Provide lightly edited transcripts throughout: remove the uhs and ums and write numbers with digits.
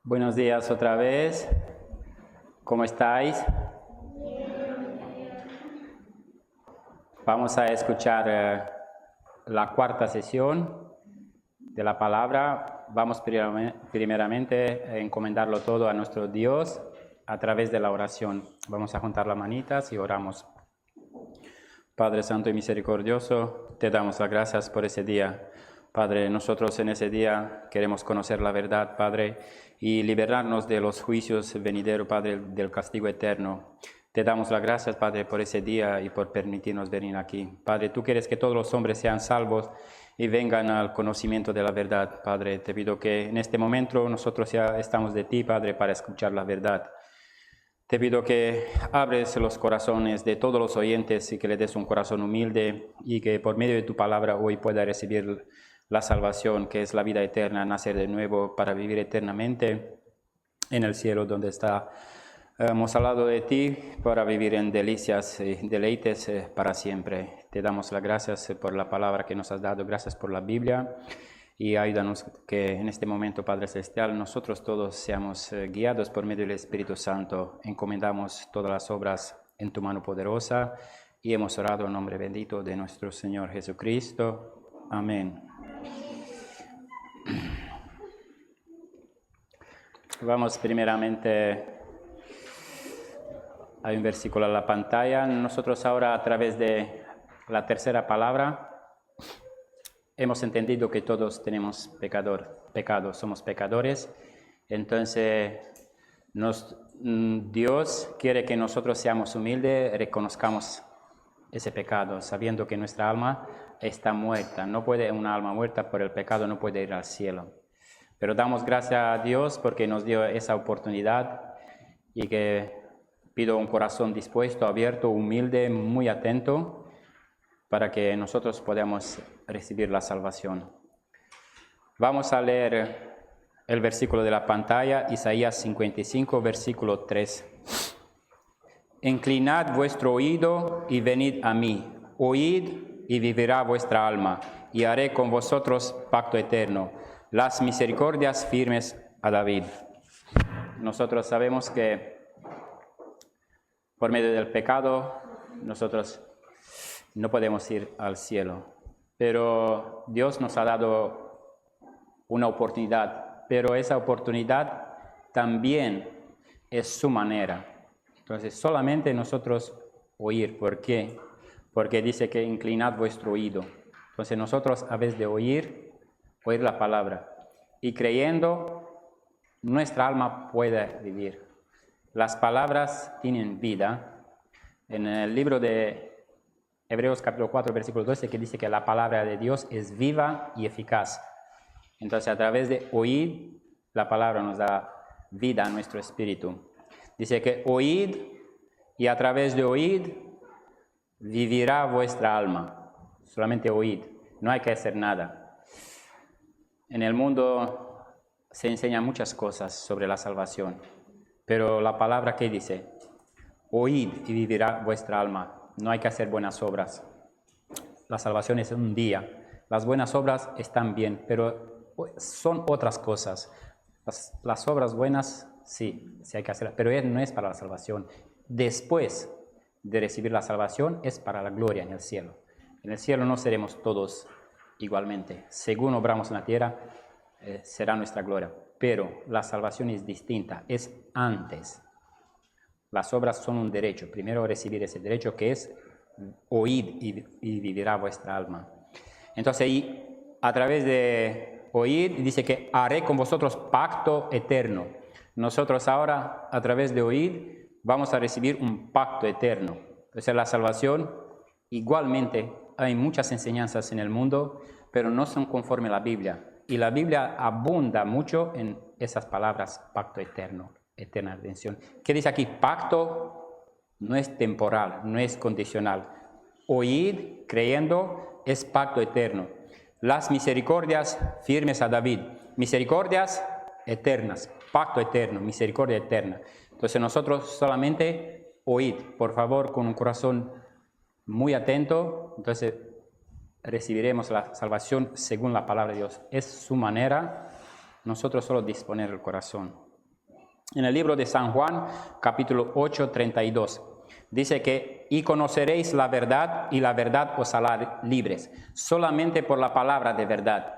Buenos días otra vez. ¿Cómo estáis? Vamos a escuchar la cuarta sesión de la palabra. Vamos primeramente a encomendarlo todo a nuestro Dios a través de la oración. Vamos a juntar las manitas y oramos. Padre Santo y Misericordioso, te damos las gracias por ese día. Padre, nosotros en ese día queremos conocer la verdad, Padre, y liberarnos de los juicios venideros, Padre, del castigo eterno. Te damos las gracias, Padre, por ese día y por permitirnos venir aquí. Padre, tú quieres que todos los hombres sean salvos y vengan al conocimiento de la verdad. Padre, te pido que en este momento nosotros ya estamos de ti, Padre, para escuchar la verdad. Te pido que abres los corazones de todos los oyentes y que le des un corazón humilde y que por medio de tu palabra hoy pueda recibir la salvación, que es la vida eterna, nacer de nuevo para vivir eternamente en el cielo donde está. Hemos hablado de ti para vivir en delicias y deleites para siempre. Te damos las gracias por la palabra que nos has dado, gracias por la Biblia. Y ayúdanos que en este momento, Padre Celestial, nosotros todos seamos guiados por medio del Espíritu Santo. Encomendamos todas las obras en tu mano poderosa y hemos orado en nombre bendito de nuestro Señor Jesucristo. Amén. Vamos primeramente a un versículo en la pantalla. Nosotros ahora a través de la tercera palabra hemos entendido que todos tenemos pecado, somos pecadores. Entonces, Dios quiere que nosotros seamos humildes, reconozcamos ese pecado, sabiendo que nuestra alma está muerta. Una alma muerta por el pecado no puede ir al cielo. Pero damos gracias a Dios porque nos dio esa oportunidad y que pido un corazón dispuesto, abierto, humilde, muy atento, para que nosotros podamos recibir la salvación. Vamos a leer el versículo de la pantalla, Isaías 55, versículo 3. Inclinad vuestro oído y venid a mí, oíd y vivirá vuestra alma, y haré con vosotros pacto eterno, las misericordias firmes a David. Nosotros sabemos que por medio del pecado nosotros no podemos ir al cielo, pero Dios nos ha dado una oportunidad, pero esa oportunidad también es su manera. Entonces, solamente nosotros oír. ¿Por qué? Porque dice que inclinad vuestro oído. Entonces, nosotros a vez de oír la palabra y creyendo, nuestra alma puede vivir. Las palabras tienen vida. En el libro de Hebreos capítulo 4, versículo 12, que dice que la palabra de Dios es viva y eficaz. Entonces, a través de oír, la palabra nos da vida a nuestro espíritu. Dice que oíd, y a través de oír, vivirá vuestra alma. Solamente oíd, no hay que hacer nada. En el mundo se enseñan muchas cosas sobre la salvación, pero la palabra, ¿qué dice? Oíd y vivirá vuestra alma. No hay que hacer buenas obras. La salvación es un día. Las buenas obras están bien, pero son otras cosas. Las obras buenas, sí hay que hacerlas, pero no es para la salvación. Después de recibir la salvación, es para la gloria en el cielo. En el cielo no seremos todos igualmente. Según obramos en la tierra, será nuestra gloria. Pero la salvación es distinta, es antes. Las obras son un derecho. Primero recibir ese derecho que es oíd y vivirá vuestra alma. Entonces ahí, a través de oír, dice que haré con vosotros pacto eterno. Nosotros ahora, a través de oír, vamos a recibir un pacto eterno. Entonces la salvación, igualmente, hay muchas enseñanzas en el mundo, pero no son conforme a la Biblia. Y la Biblia abunda mucho en esas palabras, pacto eterno, eterna redención. ¿Qué dice aquí? Pacto no es temporal, no es condicional. Oír, creyendo, es pacto eterno. Las misericordias firmes a David. Misericordias eternas, pacto eterno, misericordia eterna. Entonces nosotros solamente oíd, por favor, con un corazón muy atento. Entonces recibiremos la salvación según la palabra de Dios. Es su manera, nosotros solo disponer el corazón. En el libro de San Juan, capítulo 8, 32. Dice que, y conoceréis la verdad, y la verdad os hará libres, solamente por la palabra de verdad.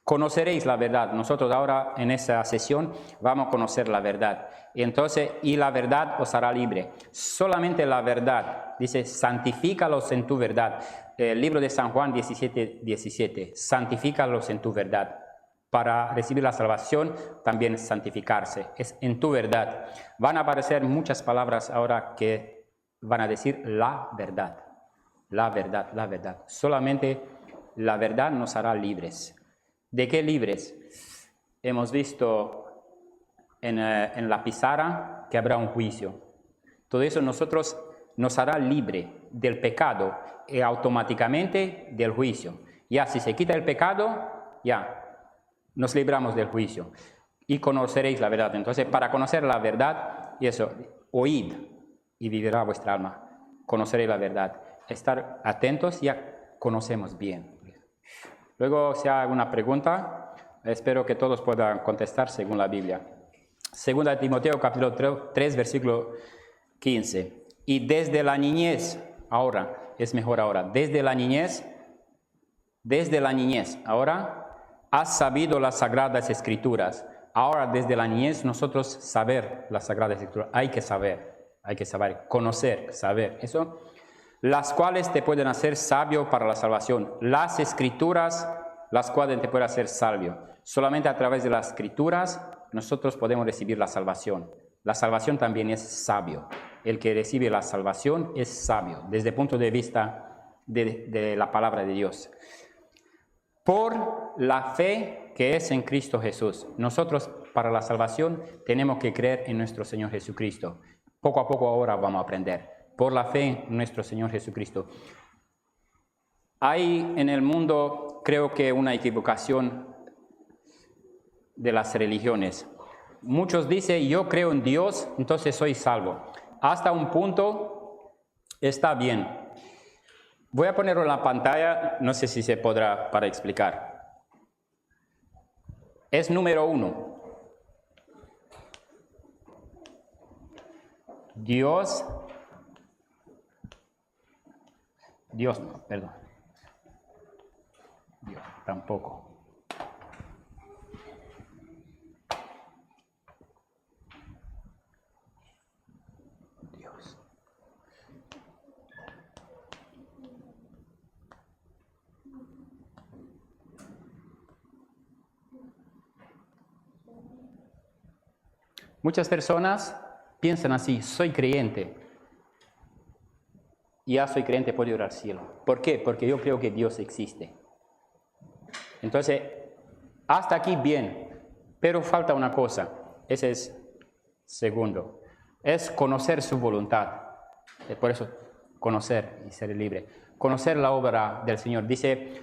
Conoceréis la verdad. Nosotros ahora en esta sesión vamos a conocer la verdad. Y entonces, y la verdad os hará libre. Solamente la verdad. Dice, santifícalos en tu verdad. El libro de San Juan 17, 17. Santifícalos en tu verdad. Para recibir la salvación, también santificarse. Es en tu verdad. Van a aparecer muchas palabras ahora que van a decir la verdad. La verdad, la verdad. Solamente la verdad nos hará libres. ¿De qué libres? Hemos visto en la pizarra que habrá un juicio. Todo eso nos hará libre del pecado y automáticamente del juicio. Ya si se quita el pecado, ya nos libramos del juicio. Y conoceréis la verdad. Entonces, para conocer la verdad, y eso, oíd y vivirá vuestra alma. Conoceréis la verdad. Estar atentos, ya conocemos bien. Luego, si hay alguna pregunta, espero que todos puedan contestar según la Biblia. Segunda de Timoteo, capítulo 3, versículo 15. Y desde la niñez, ahora, es mejor ahora, desde la niñez, ahora, has sabido las Sagradas Escrituras. Ahora, desde la niñez, nosotros saber las Sagradas Escrituras. Hay que saber, conocer, saber. Eso, las cuales te pueden hacer sabio para la salvación. Las Escrituras, las cuales te pueden hacer sabio. Solamente a través de las Escrituras nosotros podemos recibir la salvación. La salvación también es sabio. El que recibe la salvación es sabio, desde el punto de vista de la palabra de Dios. Por la fe que es en Cristo Jesús. Nosotros, para la salvación, tenemos que creer en nuestro Señor Jesucristo. Poco a poco ahora vamos a aprender. Por la fe en nuestro Señor Jesucristo. Hay en el mundo, creo que una equivocación de las religiones. Muchos dicen, yo creo en Dios, entonces soy salvo. Hasta un punto está bien. Voy a ponerlo en la pantalla, no sé si se podrá para explicar. Es número 1. Dios no, perdón. Dios tampoco. Dios. Muchas personas piensan así, soy creyente. Ya soy creyente, puedo ir al cielo. ¿Por qué? Porque yo creo que Dios existe. Entonces, hasta aquí bien, pero falta una cosa. Ese es segundo. Es conocer su voluntad. Por eso, conocer y ser libre. Conocer la obra del Señor. Dice,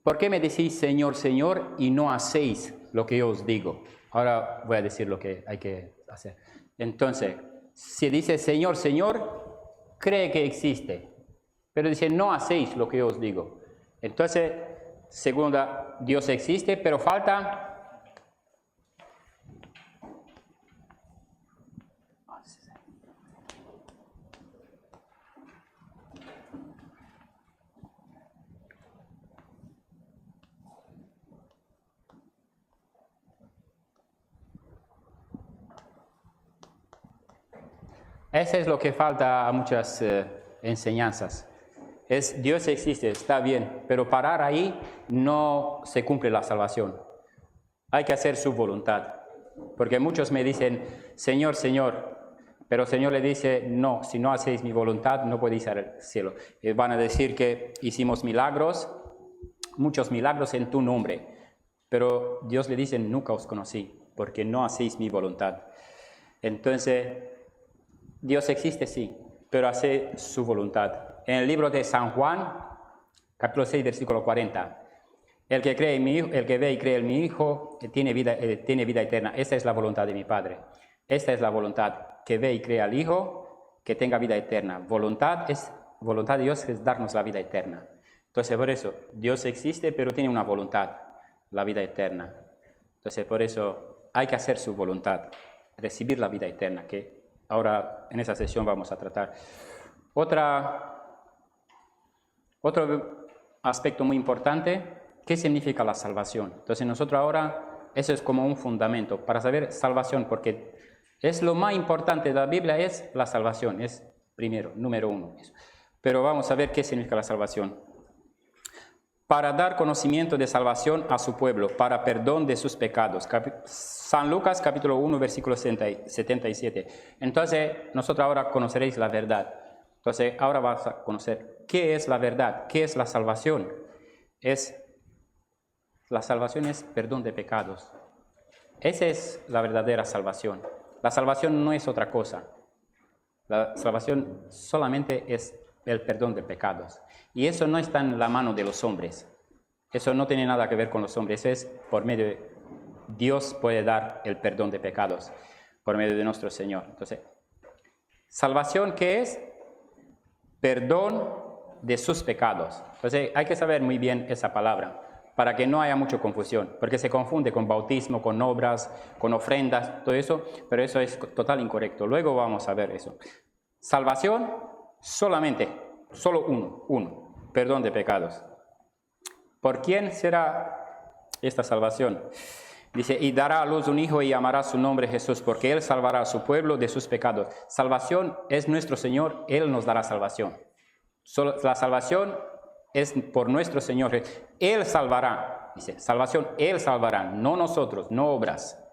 ¿por qué me decís Señor, Señor y no hacéis lo que yo os digo? Ahora voy a decir lo que hay que hacer. Entonces, si dice Señor, Señor, cree que existe, pero dice, no hacéis lo que yo os digo. Entonces, segunda, Dios existe, pero falta... Eso es lo que falta a muchas enseñanzas. Dios existe, está bien, pero parar ahí no se cumple la salvación. Hay que hacer su voluntad. Porque muchos me dicen, Señor, Señor, pero el Señor le dice, no, si no hacéis mi voluntad, no podéis ir al cielo. Y van a decir que hicimos milagros, muchos milagros en tu nombre, pero Dios le dice, nunca os conocí, porque no hacéis mi voluntad. Entonces, Dios existe, sí, pero hace su voluntad. En el libro de San Juan, capítulo 6, versículo 40, el que cree en mi Hijo, el que ve y cree en mi Hijo, tiene vida eterna. Esta es la voluntad de mi Padre. Esta es la voluntad, que ve y cree al Hijo, que tenga vida eterna. Voluntad de Dios es darnos la vida eterna. Entonces, por eso, Dios existe, pero tiene una voluntad, la vida eterna. Entonces, por eso, hay que hacer su voluntad, recibir la vida eterna, que ahora en esa sesión vamos a tratar. Otro aspecto muy importante, ¿qué significa la salvación? Entonces nosotros ahora, eso es como un fundamento para saber salvación, porque es lo más importante de la Biblia, es la salvación, es primero, número uno. Pero vamos a ver qué significa la salvación. Para dar conocimiento de salvación a su pueblo, para perdón de sus pecados. San Lucas capítulo 1, versículo 77. Entonces, nosotros ahora conoceréis la verdad. Entonces, ahora vas a conocer qué es la verdad, qué es la salvación. La salvación es perdón de pecados. Esa es la verdadera salvación. La salvación no es otra cosa. La salvación solamente es el perdón de pecados. Y eso no está en la mano de los hombres. Eso no tiene nada que ver con los hombres. Eso es por medio de Dios puede dar el perdón de pecados por medio de nuestro Señor. Entonces, salvación, ¿qué es? Perdón de sus pecados. Entonces, hay que saber muy bien esa palabra para que no haya mucha confusión, porque se confunde con bautismo, con obras, con ofrendas, todo eso, pero eso es total incorrecto. Luego vamos a ver eso. Salvación, solo uno, perdón de pecados. ¿Por quién será esta salvación? Dice, y dará a luz un hijo y llamará su nombre Jesús, porque Él salvará a su pueblo de sus pecados. Salvación es nuestro Señor, Él nos dará salvación. La salvación es por nuestro Señor. Él salvará, dice, salvación, Él salvará, no nosotros, no obras,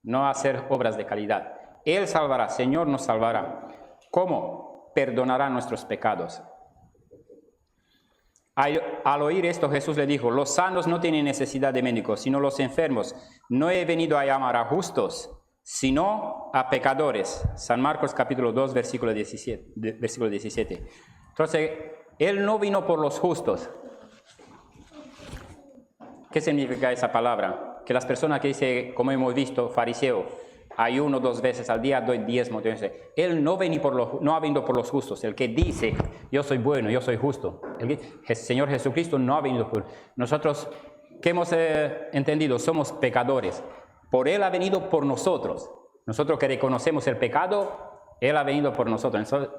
no hacer obras de calidad. Él salvará, Señor nos salvará. ¿Cómo? Perdonará nuestros pecados. Al oír esto, Jesús le dijo, los sanos no tienen necesidad de médicos, sino los enfermos. No he venido a llamar a justos, sino a pecadores. San Marcos capítulo 2, versículo 17. Entonces, Él no vino por los justos. ¿Qué significa esa palabra? Que las personas que dicen, como hemos visto, fariseo, ayuno 2 veces al día, doy diezmo. Él no ha venido por los justos. El que dice, yo soy bueno, yo soy justo. El Señor Jesucristo no ha venido por nosotros. ¿Qué hemos entendido? Somos pecadores. Por Él ha venido por nosotros. Nosotros que reconocemos el pecado, Él ha venido por nosotros. Entonces,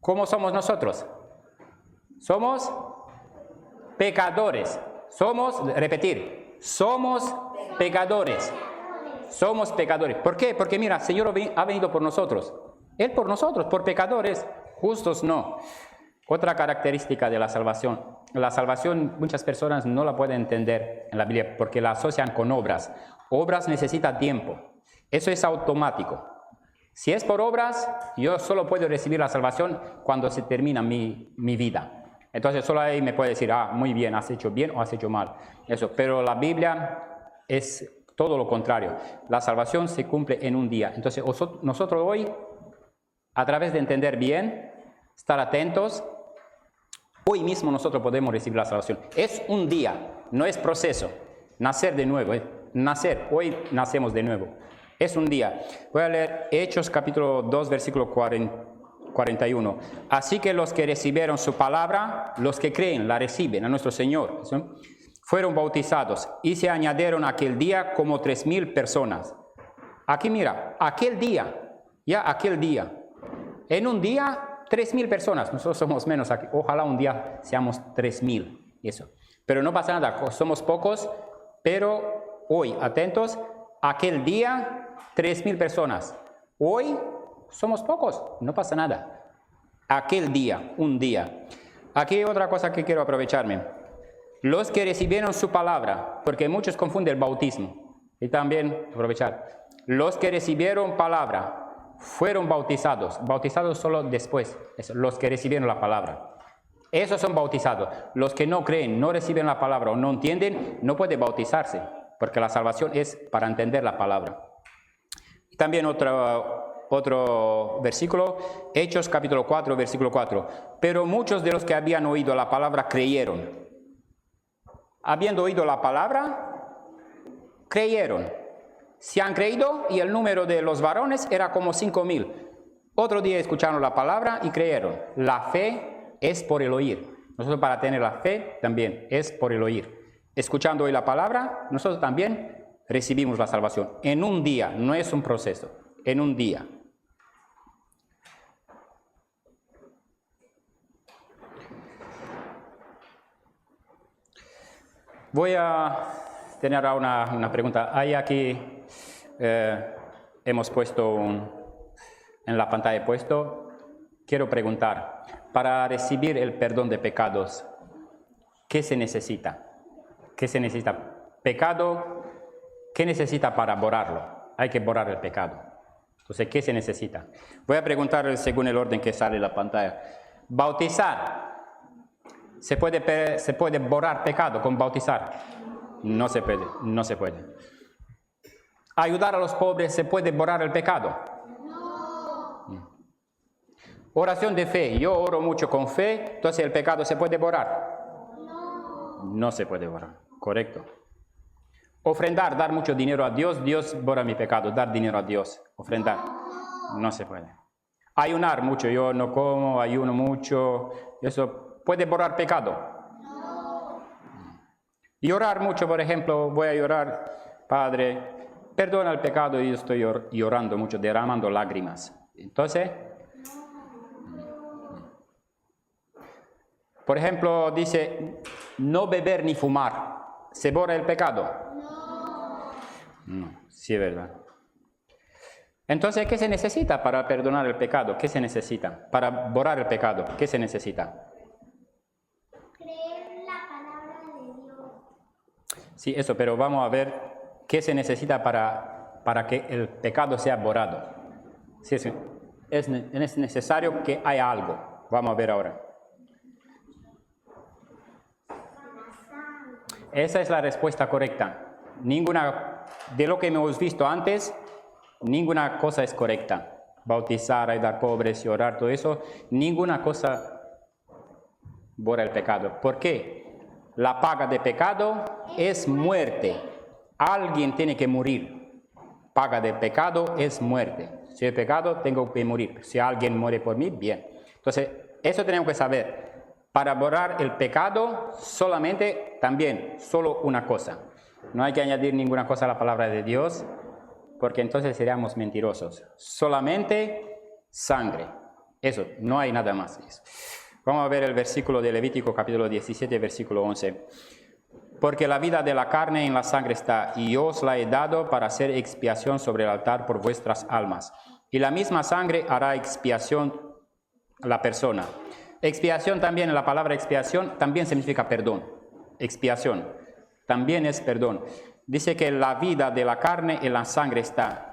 ¿cómo somos nosotros? Somos pecadores. Somos pecadores. Somos pecadores. ¿Por qué? Porque mira, el Señor ha venido por nosotros. Él por nosotros, por pecadores, justos no. Otra característica de la salvación. La salvación muchas personas no la pueden entender en la Biblia porque la asocian con obras. Obras necesitan tiempo. Eso es automático. Si es por obras, yo solo puedo recibir la salvación cuando se termina mi vida. Entonces solo ahí me puede decir, muy bien, has hecho bien o has hecho mal. Eso, pero la Biblia es todo lo contrario. La salvación se cumple en un día. Entonces nosotros hoy, a través de entender bien, estar atentos, hoy mismo nosotros podemos recibir la salvación. Es un día, no es proceso. Nacer de nuevo, hoy nacemos de nuevo. Es un día. Voy a leer Hechos capítulo 2, versículo 41. Así que los que recibieron su palabra, los que creen, la reciben a nuestro Señor, ¿sí? Fueron bautizados y se añadieron aquel día como 3,000 personas. Aquí mira, aquel día. En un día, 3,000 personas. Nosotros somos menos aquí. Ojalá un día seamos 3,000. Eso. Pero no pasa nada, somos pocos, pero hoy, atentos, aquel día, 3,000 personas. Hoy somos pocos, no pasa nada. Aquel día, un día. Aquí hay otra cosa que quiero aprovecharme. Los que recibieron su palabra, porque muchos confunden el bautismo. Y también aprovechar. Los que recibieron palabra fueron bautizados. Bautizados solo después. Los que recibieron la palabra. Esos son bautizados. Los que no creen, no reciben la palabra o no entienden, no pueden bautizarse. Porque la salvación es para entender la palabra. Y también otro versículo, Hechos capítulo 4, versículo 4. Pero muchos de los que habían oído la palabra creyeron. Habiendo oído la palabra, creyeron. Se han creído y el número de los varones era como 5,000. Otro día escucharon la palabra y creyeron. La fe es por el oír. Nosotros para tener la fe también es por el oír. Escuchando hoy la palabra, nosotros también recibimos la salvación. En un día, no es un proceso, en un día. Voy a tener ahora una pregunta. Hay aquí, hemos puesto en la pantalla quiero preguntar, para recibir el perdón de pecados, ¿qué se necesita? ¿Qué se necesita? Pecado, ¿qué necesita para borrarlo? Hay que borrar el pecado. Entonces, ¿qué se necesita? Voy a preguntar según el orden que sale en la pantalla. Bautizar. ¿Se puede borrar pecado con bautizar? No se puede, no se puede. ¿Ayudar a los pobres se puede borrar el pecado? No. Oración de fe. Yo oro mucho con fe, entonces el pecado se puede borrar. No se puede borrar, correcto. Ofrendar, dar mucho dinero a Dios, Dios borra mi pecado, dar dinero a Dios, ofrendar, no se puede. Ayunar mucho, yo no como, ayuno mucho, eso puede borrar pecado. Y orar mucho, por ejemplo, voy a llorar, Padre, perdona el pecado, y yo estoy llorando mucho, derramando lágrimas. Entonces, por ejemplo, dice, no beber ni fumar, ¿se borra el pecado? No, sí es verdad. Entonces, ¿qué se necesita para perdonar el pecado? ¿Qué se necesita? Para borrar el pecado, ¿qué se necesita? Creer la palabra de Dios. Sí, eso, pero vamos a ver qué se necesita para que el pecado sea borrado. Sí, es necesario que haya algo. Vamos a ver ahora. Esa es la respuesta correcta. Ninguna de lo que hemos visto antes, ninguna cosa es correcta. Bautizar, ayudar pobres y orar, todo eso, ninguna cosa borra el pecado. ¿Por qué? La paga de pecado es muerte. Alguien tiene que morir. Paga de pecado es muerte. Si hay pecado, tengo que morir. Si alguien muere por mí, bien. Entonces, eso tenemos que saber. Para borrar el pecado, solamente, también, solo una cosa. No hay que añadir ninguna cosa a la palabra de Dios, porque entonces seríamos mentirosos. Solamente sangre. Eso, no hay nada más. Vamos a ver el versículo de Levítico, capítulo 17, versículo 11. Porque la vida de la carne en la sangre está, y yo os la he dado para hacer expiación sobre el altar por vuestras almas. Y la misma sangre hará expiación a la persona. Expiación también, la palabra expiación también significa perdón. Expiación también es perdón. Dice que la vida de la carne en la sangre está,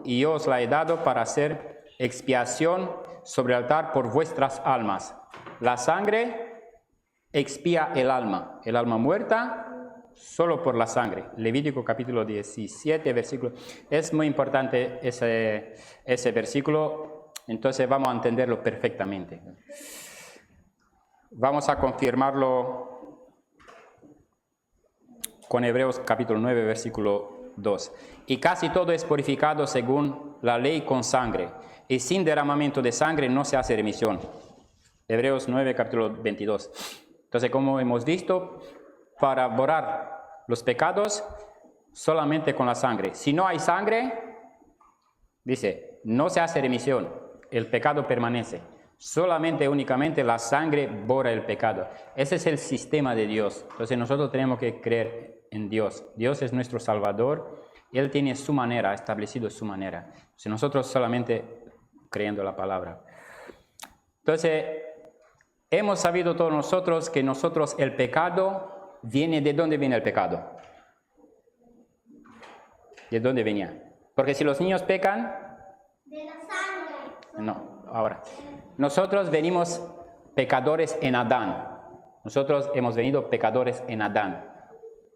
y yo os la he dado para hacer expiación sobre el altar por vuestras almas. La sangre expía el alma muerta solo por la sangre. Levítico capítulo 17, versículo. Es muy importante ese versículo, entonces vamos a entenderlo perfectamente. Vamos a confirmarlo con Hebreos capítulo 9, versículo 2. Y casi todo es purificado según la ley con sangre, y sin derramamiento de sangre no se hace remisión. Hebreos 9, capítulo 22. Entonces, como hemos visto, para borrar los pecados, solamente con la sangre. Si no hay sangre, dice, no se hace remisión, el pecado permanece. Solamente, únicamente la sangre borra el pecado. Ese es el sistema de Dios. Entonces nosotros tenemos que creer en Dios. Dios es nuestro Salvador. Él tiene su manera, ha establecido su manera. Si nosotros solamente creyendo la palabra. Entonces, hemos sabido todos nosotros que el pecado viene. ¿De dónde viene el pecado? ¿De dónde venía? Porque si los niños pecan... De la sangre. No, ahora... Nosotros venimos pecadores en Adán. Nosotros hemos venido pecadores en Adán.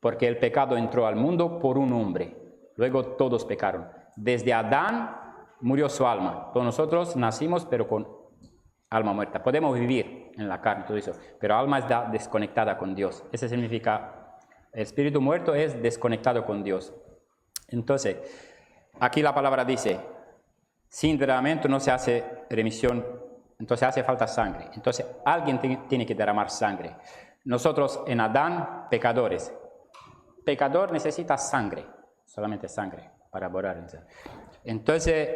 Porque el pecado entró al mundo por un hombre. Luego todos pecaron. Desde Adán murió su alma. Todos nosotros nacimos pero con alma muerta. Podemos vivir en la carne, todo eso. Pero alma está desconectada con Dios. Eso significa, el espíritu muerto es desconectado con Dios. Entonces, aquí la palabra dice, sin derramamiento no se hace remisión. Entonces hace falta sangre. Entonces alguien tiene que derramar sangre. Nosotros en Adán, pecadores. Pecador necesita sangre. solamente sangre para borrar. Entonces,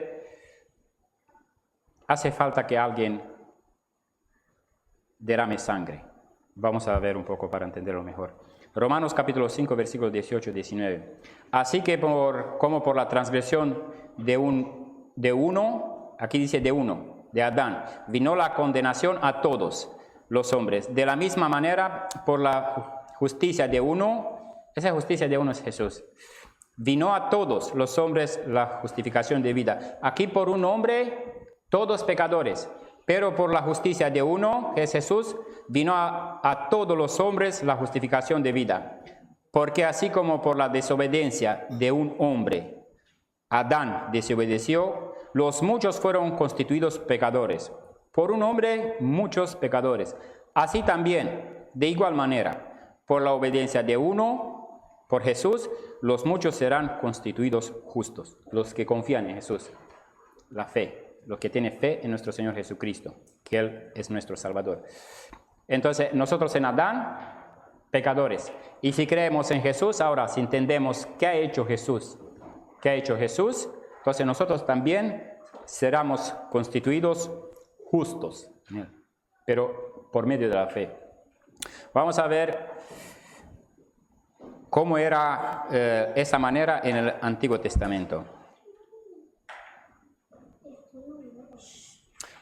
hace falta que alguien derrame sangre. Vamos a ver un poco para entenderlo mejor. Romanos capítulo 5, versículos 18 y 19. Así que como por la transgresión de uno, aquí dice de uno, de Adán, vino la condenación a todos los hombres. De la misma manera, por la justicia de uno, esa justicia de uno es Jesús. Vino a todos los hombres la justificación de vida. Aquí por un hombre, todos pecadores. Pero por la justicia de uno, que es Jesús, vino a todos los hombres la justificación de vida. Porque así como por la desobediencia de un hombre, Adán desobedeció, los muchos fueron constituidos pecadores. Por un hombre, muchos pecadores. Así también, de igual manera, por la obediencia de uno, por Jesús, los muchos serán constituidos justos. Los que confían en Jesús, la fe. Los que tienen fe en nuestro Señor Jesucristo, que Él es nuestro Salvador. Entonces, nosotros en Adán, pecadores. Y si creemos en Jesús, ahora si entendemos qué ha hecho Jesús, entonces nosotros también seremos constituidos justos, pero por medio de la fe. Vamos a ver cómo era esa manera en el Antiguo Testamento.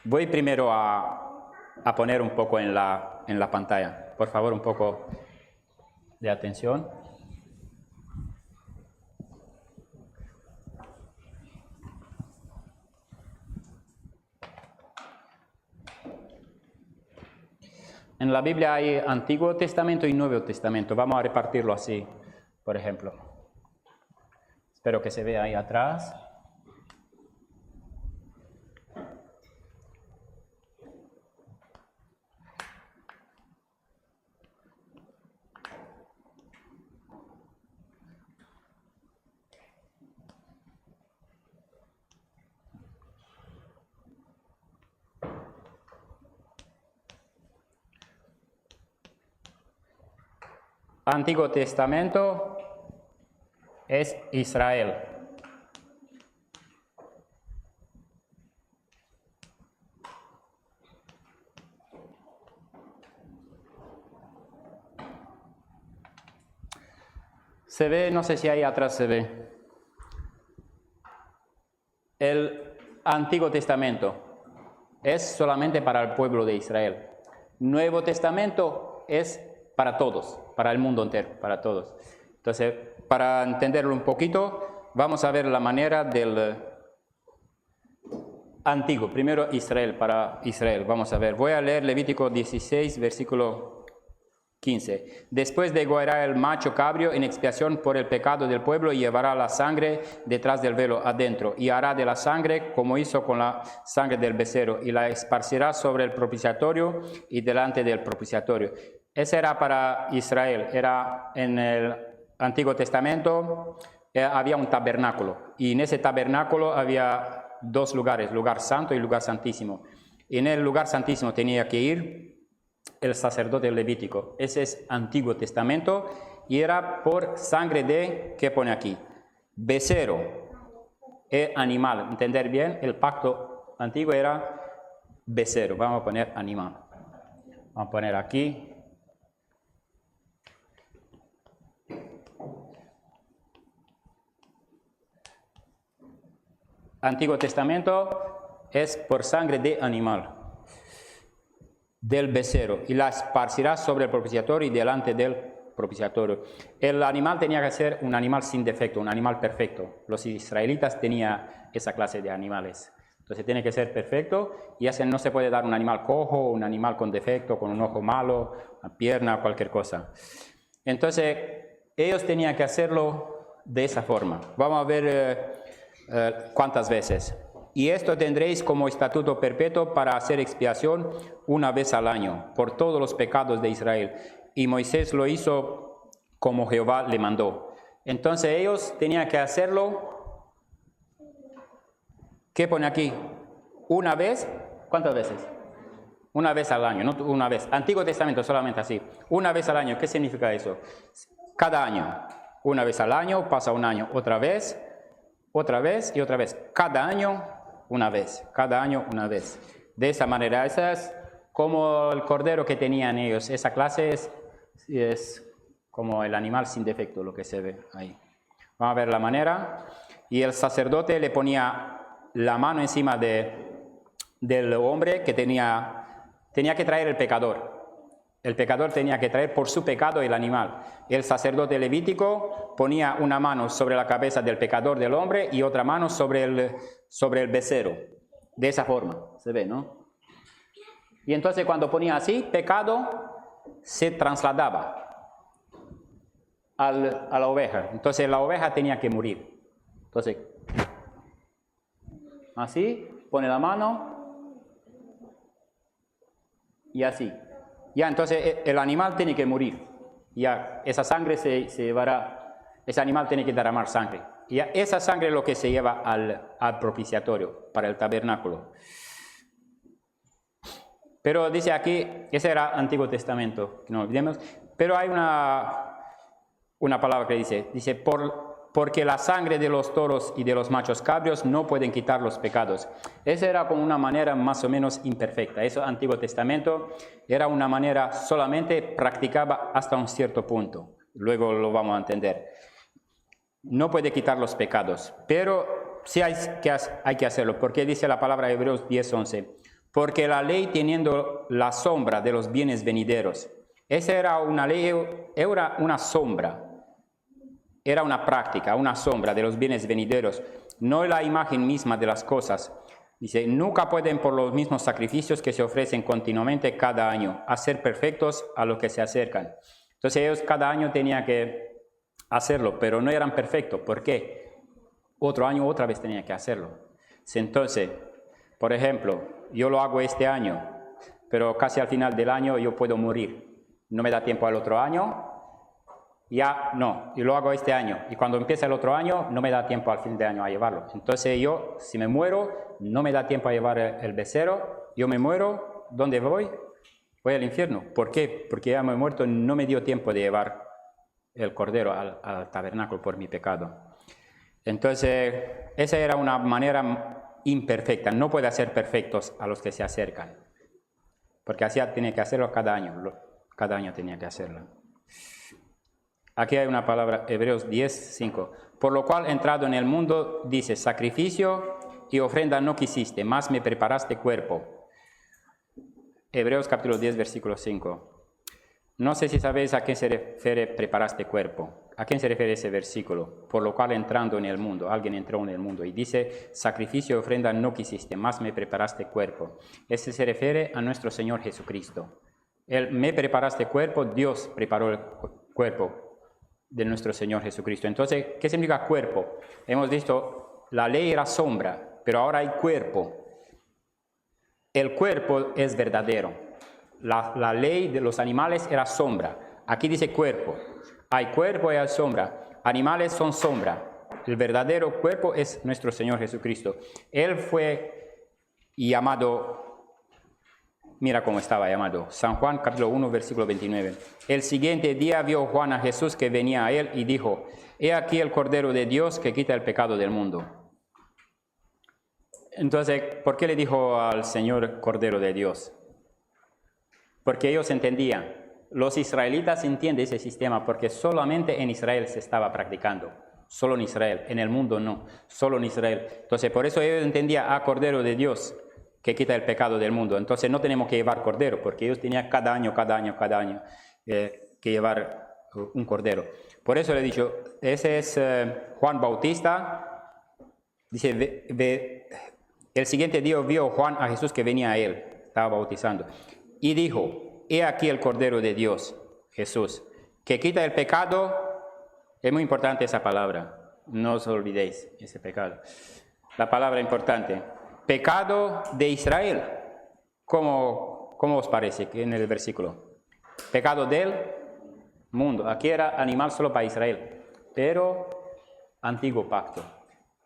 Voy primero a poner un poco en la pantalla. Por favor, un poco de atención. En la Biblia hay Antiguo Testamento y Nuevo Testamento. Vamos a repartirlo así, por ejemplo. Espero que se vea ahí atrás. Antiguo Testamento es Israel. Se ve, no sé si ahí atrás se ve, el Antiguo Testamento es solamente para el pueblo de Israel. Nuevo Testamento es para todos, para el mundo entero, para todos. Entonces, para entenderlo un poquito, vamos a ver la manera del Antiguo. Primero Israel, para Israel. Vamos a ver, voy a leer Levítico 16, versículo 15. Después degollará el macho cabrio en expiación por el pecado del pueblo y llevará la sangre detrás del velo adentro y hará de la sangre como hizo con la sangre del becerro y la esparcirá sobre el propiciatorio y delante del propiciatorio. Ese era para Israel, era en el Antiguo Testamento, había un tabernáculo y en ese tabernáculo había dos lugares, lugar santo y lugar santísimo. Y en el lugar santísimo tenía que ir el sacerdote levítico. Ese es Antiguo Testamento y era por sangre de, ¿qué pone aquí? Becerro, animal. Entender bien, el pacto antiguo era becerro. Vamos a poner animal. Vamos a poner aquí. Antiguo Testamento es por sangre de animal, del becerro, y la esparcirá sobre el propiciatorio y delante del propiciatorio. El animal tenía que ser un animal sin defecto, un animal perfecto. Los israelitas tenían esa clase de animales. Entonces tiene que ser perfecto y no se puede dar un animal cojo, un animal con defecto, con un ojo malo, una pierna, cualquier cosa. Entonces ellos tenían que hacerlo de esa forma. Vamos a ver cuántas veces. Y esto tendréis como estatuto perpetuo para hacer expiación una vez al año por todos los pecados de Israel. Y Moisés lo hizo como Jehová le mandó. Entonces ellos tenían que hacerlo. ¿Qué pone aquí? Una vez. ¿Cuántas veces? Una vez al año, no una vez. Antiguo Testamento solamente así. Una vez al año. ¿Qué significa eso? Cada año. Una vez al año, pasa un año, otra vez y otra vez. Cada año, una vez. Cada año, una vez. De esa manera, esa es como el cordero que tenían ellos. Esa clase es como el animal sin defecto, lo que se ve ahí. Vamos a ver la manera. Y el sacerdote le ponía la mano encima del hombre que tenía que traer el pecador. El pecador tenía que traer por su pecado el animal. El sacerdote levítico ponía una mano sobre la cabeza del pecador del hombre y otra mano sobre el becerro. De esa forma, se ve, ¿no? Y entonces cuando ponía así, pecado se trasladaba a la oveja. Entonces la oveja tenía que morir. Entonces, así, pone la mano y así. Ya, entonces el animal tiene que morir. Ya, esa sangre se llevará, ese animal tiene que derramar sangre. Ya, esa sangre es lo que se lleva al propiciatorio, para el tabernáculo. Pero dice aquí, ese era Antiguo Testamento, que no olvidemos. Pero hay una palabra que dice, porque la sangre de los toros y de los machos cabríos no pueden quitar los pecados. Esa era como una manera más o menos imperfecta. Eso, Antiguo Testamento, era una manera solamente practicaba hasta un cierto punto. Luego lo vamos a entender. No puede quitar los pecados, pero sí hay que hacerlo. Porque dice la palabra Hebreos 10:11. Porque la ley teniendo la sombra de los bienes venideros. Esa era una ley, era una sombra. Era una práctica, una sombra de los bienes venideros, no la imagen misma de las cosas. Dice, nunca pueden por los mismos sacrificios que se ofrecen continuamente cada año, hacer perfectos a los que se acercan. Entonces ellos cada año tenían que hacerlo, pero no eran perfectos. ¿Por qué? Otro año otra vez tenían que hacerlo. Entonces, por ejemplo, yo lo hago este año, pero casi al final del año yo puedo morir. No me da tiempo al otro año. Ya no, yo lo hago este año y cuando empieza el otro año no me da tiempo al fin de año a llevarlo. Entonces yo, si me muero, no me da tiempo a llevar el becerro, yo me muero, ¿dónde voy? Voy al infierno. ¿Por qué? Porque ya me he muerto, no me dio tiempo de llevar el cordero al tabernáculo por mi pecado. Entonces, esa era una manera imperfecta, no puede hacer perfectos a los que se acercan, porque así tiene que hacerlo cada año tenía que hacerlo. Aquí hay una palabra, Hebreos 10:5. Por lo cual, entrado en el mundo, dice, sacrificio y ofrenda no quisiste, mas me preparaste cuerpo. Hebreos capítulo 10, versículo 5. No sé si sabéis a qué se refiere preparaste cuerpo. ¿A quién se refiere ese versículo? Por lo cual, entrando en el mundo, alguien entró en el mundo y dice, sacrificio y ofrenda no quisiste, mas me preparaste cuerpo. Ese se refiere a nuestro Señor Jesucristo. Él me preparaste cuerpo, Dios preparó el cuerpo de nuestro Señor Jesucristo. Entonces, ¿qué significa cuerpo? Hemos visto, la ley era sombra, pero ahora hay cuerpo. El cuerpo es verdadero. La ley de los animales era sombra. Aquí dice cuerpo. Hay cuerpo y hay sombra. Animales son sombra. El verdadero cuerpo es nuestro Señor Jesucristo. Él fue llamado... Mira cómo estaba llamado. San Juan, capítulo 1, versículo 29. El siguiente día vio Juan a Jesús que venía a él y dijo, he aquí el Cordero de Dios que quita el pecado del mundo. Entonces, ¿por qué le dijo al Señor Cordero de Dios? Porque ellos entendían. Los israelitas entienden ese sistema porque solamente en Israel se estaba practicando. Solo en Israel. En el mundo no. Solo en Israel. Entonces, por eso ellos entendían Cordero de Dios que quita el pecado del mundo. Entonces no tenemos que llevar cordero, porque ellos tenían cada año que llevar un cordero. Por eso le he dicho, ese es Juan Bautista. Dice, el siguiente día vio Juan a Jesús que venía a él, estaba bautizando, y dijo, he aquí el Cordero de Dios, Jesús, que quita el pecado. Es muy importante esa palabra, no os olvidéis ese pecado. La palabra importante. Pecado de Israel. ¿Cómo os parece en el versículo? Pecado del mundo. Aquí era animal solo para Israel, pero antiguo pacto.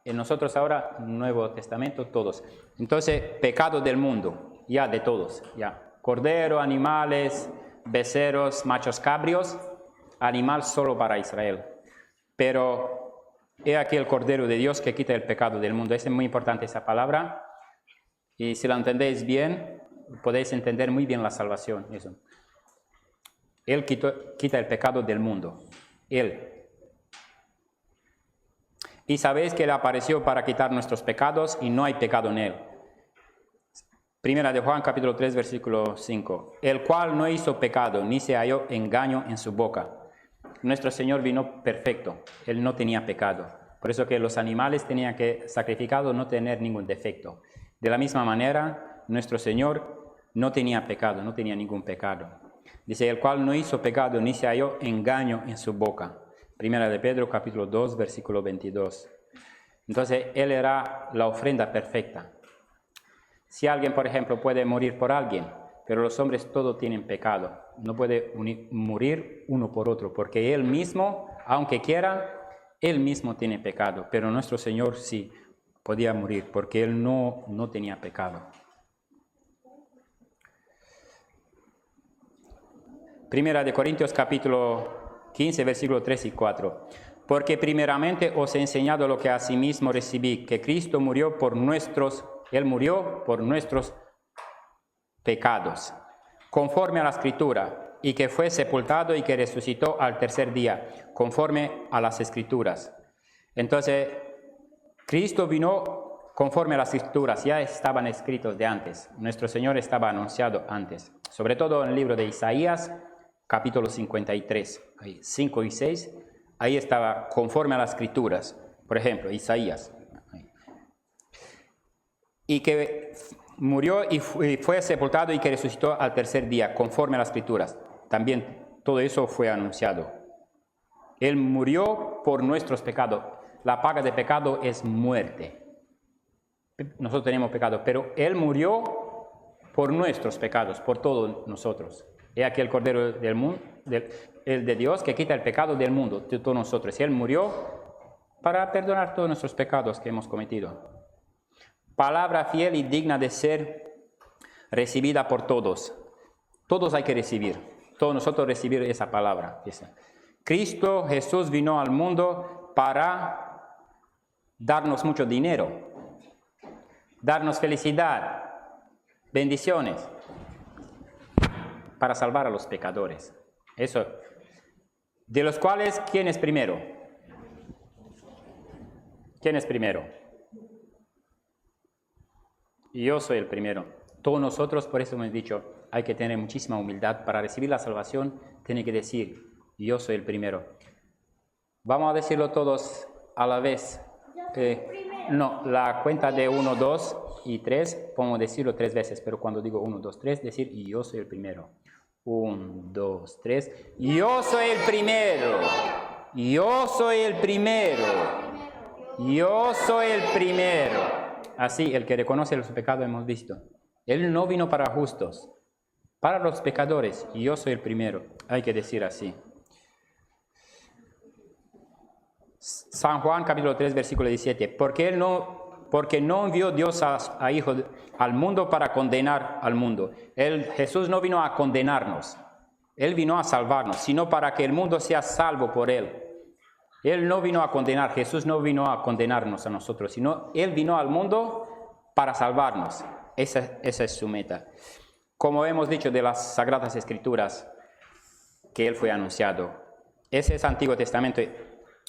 En nosotros ahora, Nuevo Testamento, todos. Entonces, pecado del mundo, ya de todos. Ya. Cordero, animales, becerros, machos cabríos, animal solo para Israel. Pero he aquí el Cordero de Dios que quita el pecado del mundo. Es muy importante esa palabra. Y si la entendéis bien, podéis entender muy bien la salvación. Eso. Él quita el pecado del mundo. Él. Y sabéis que Él apareció para quitar nuestros pecados y no hay pecado en Él. Primera de Juan, capítulo 3, versículo 5. El cual no hizo pecado, ni se halló engaño en su boca. Nuestro Señor vino perfecto. Él no tenía pecado. Por eso que los animales tenían que sacrificados no tener ningún defecto. De la misma manera, nuestro Señor no tenía pecado, no tenía ningún pecado. Dice, el cual no hizo pecado, ni se halló engaño en su boca. Primera de Pedro, capítulo 2, versículo 22. Entonces, Él era la ofrenda perfecta. Si alguien, por ejemplo, puede morir por alguien, pero los hombres todos tienen pecado. No puede morir uno por otro, porque Él mismo, aunque quiera, Él mismo tiene pecado. Pero nuestro Señor sí podía morir, porque Él no tenía pecado. Primera de Corintios, capítulo 15, versículos 3 y 4. Porque primeramente os he enseñado lo que asimismo recibí, que Cristo murió por nuestros, Él murió por nuestros pecados, conforme a la Escritura, y que fue sepultado y que resucitó al tercer día, conforme a las Escrituras. Entonces, Cristo vino conforme a las Escrituras, ya estaban escritos de antes. Nuestro Señor estaba anunciado antes, sobre todo en el libro de Isaías, capítulo 53, 5 y 6, ahí estaba conforme a las Escrituras, por ejemplo, Isaías. Y que murió y fue sepultado y que resucitó al tercer día, conforme a las Escrituras. También todo eso fue anunciado. Él murió por nuestros pecados. La paga de pecado es muerte. Nosotros tenemos pecado, pero Él murió por nuestros pecados, por todos nosotros. He aquí el Cordero del mundo, el de Dios que quita el pecado del mundo, de todos nosotros. Y Él murió para perdonar todos nuestros pecados que hemos cometido. Palabra fiel y digna de ser recibida por todos. Todos hay que recibir. Todos nosotros recibir esa palabra. Cristo Jesús vino al mundo para darnos mucho dinero, darnos felicidad, bendiciones, para salvar a los pecadores. Eso. De los cuales, ¿quién es primero? ¿Quién es primero? Yo soy el primero. Todos nosotros, por eso hemos dicho, hay que tener muchísima humildad. Para recibir la salvación, tiene que decir, yo soy el primero. Vamos a decirlo todos a la vez. No, la cuenta de 1, 2 y 3, podemos decirlo 3 veces, pero cuando digo 1, 2, 3, decir, y yo soy el primero. 1, 2, 3. Yo soy el primero. Yo soy el primero. Yo soy el primero. Así, el que reconoce los pecados hemos visto. Él no vino para justos, para los pecadores. Yo soy el primero. Hay que decir así. San Juan, capítulo 3, versículo 17. Porque no envió Dios a Hijo al mundo para condenar al mundo. Jesús no vino a condenarnos. Él vino a salvarnos, sino para que el mundo sea salvo por Él. Él no vino a condenar. Jesús no vino a condenarnos a nosotros, sino Él vino al mundo para salvarnos. Esa es su meta. Como hemos dicho de las Sagradas Escrituras, que Él fue anunciado. Ese es Antiguo Testamento.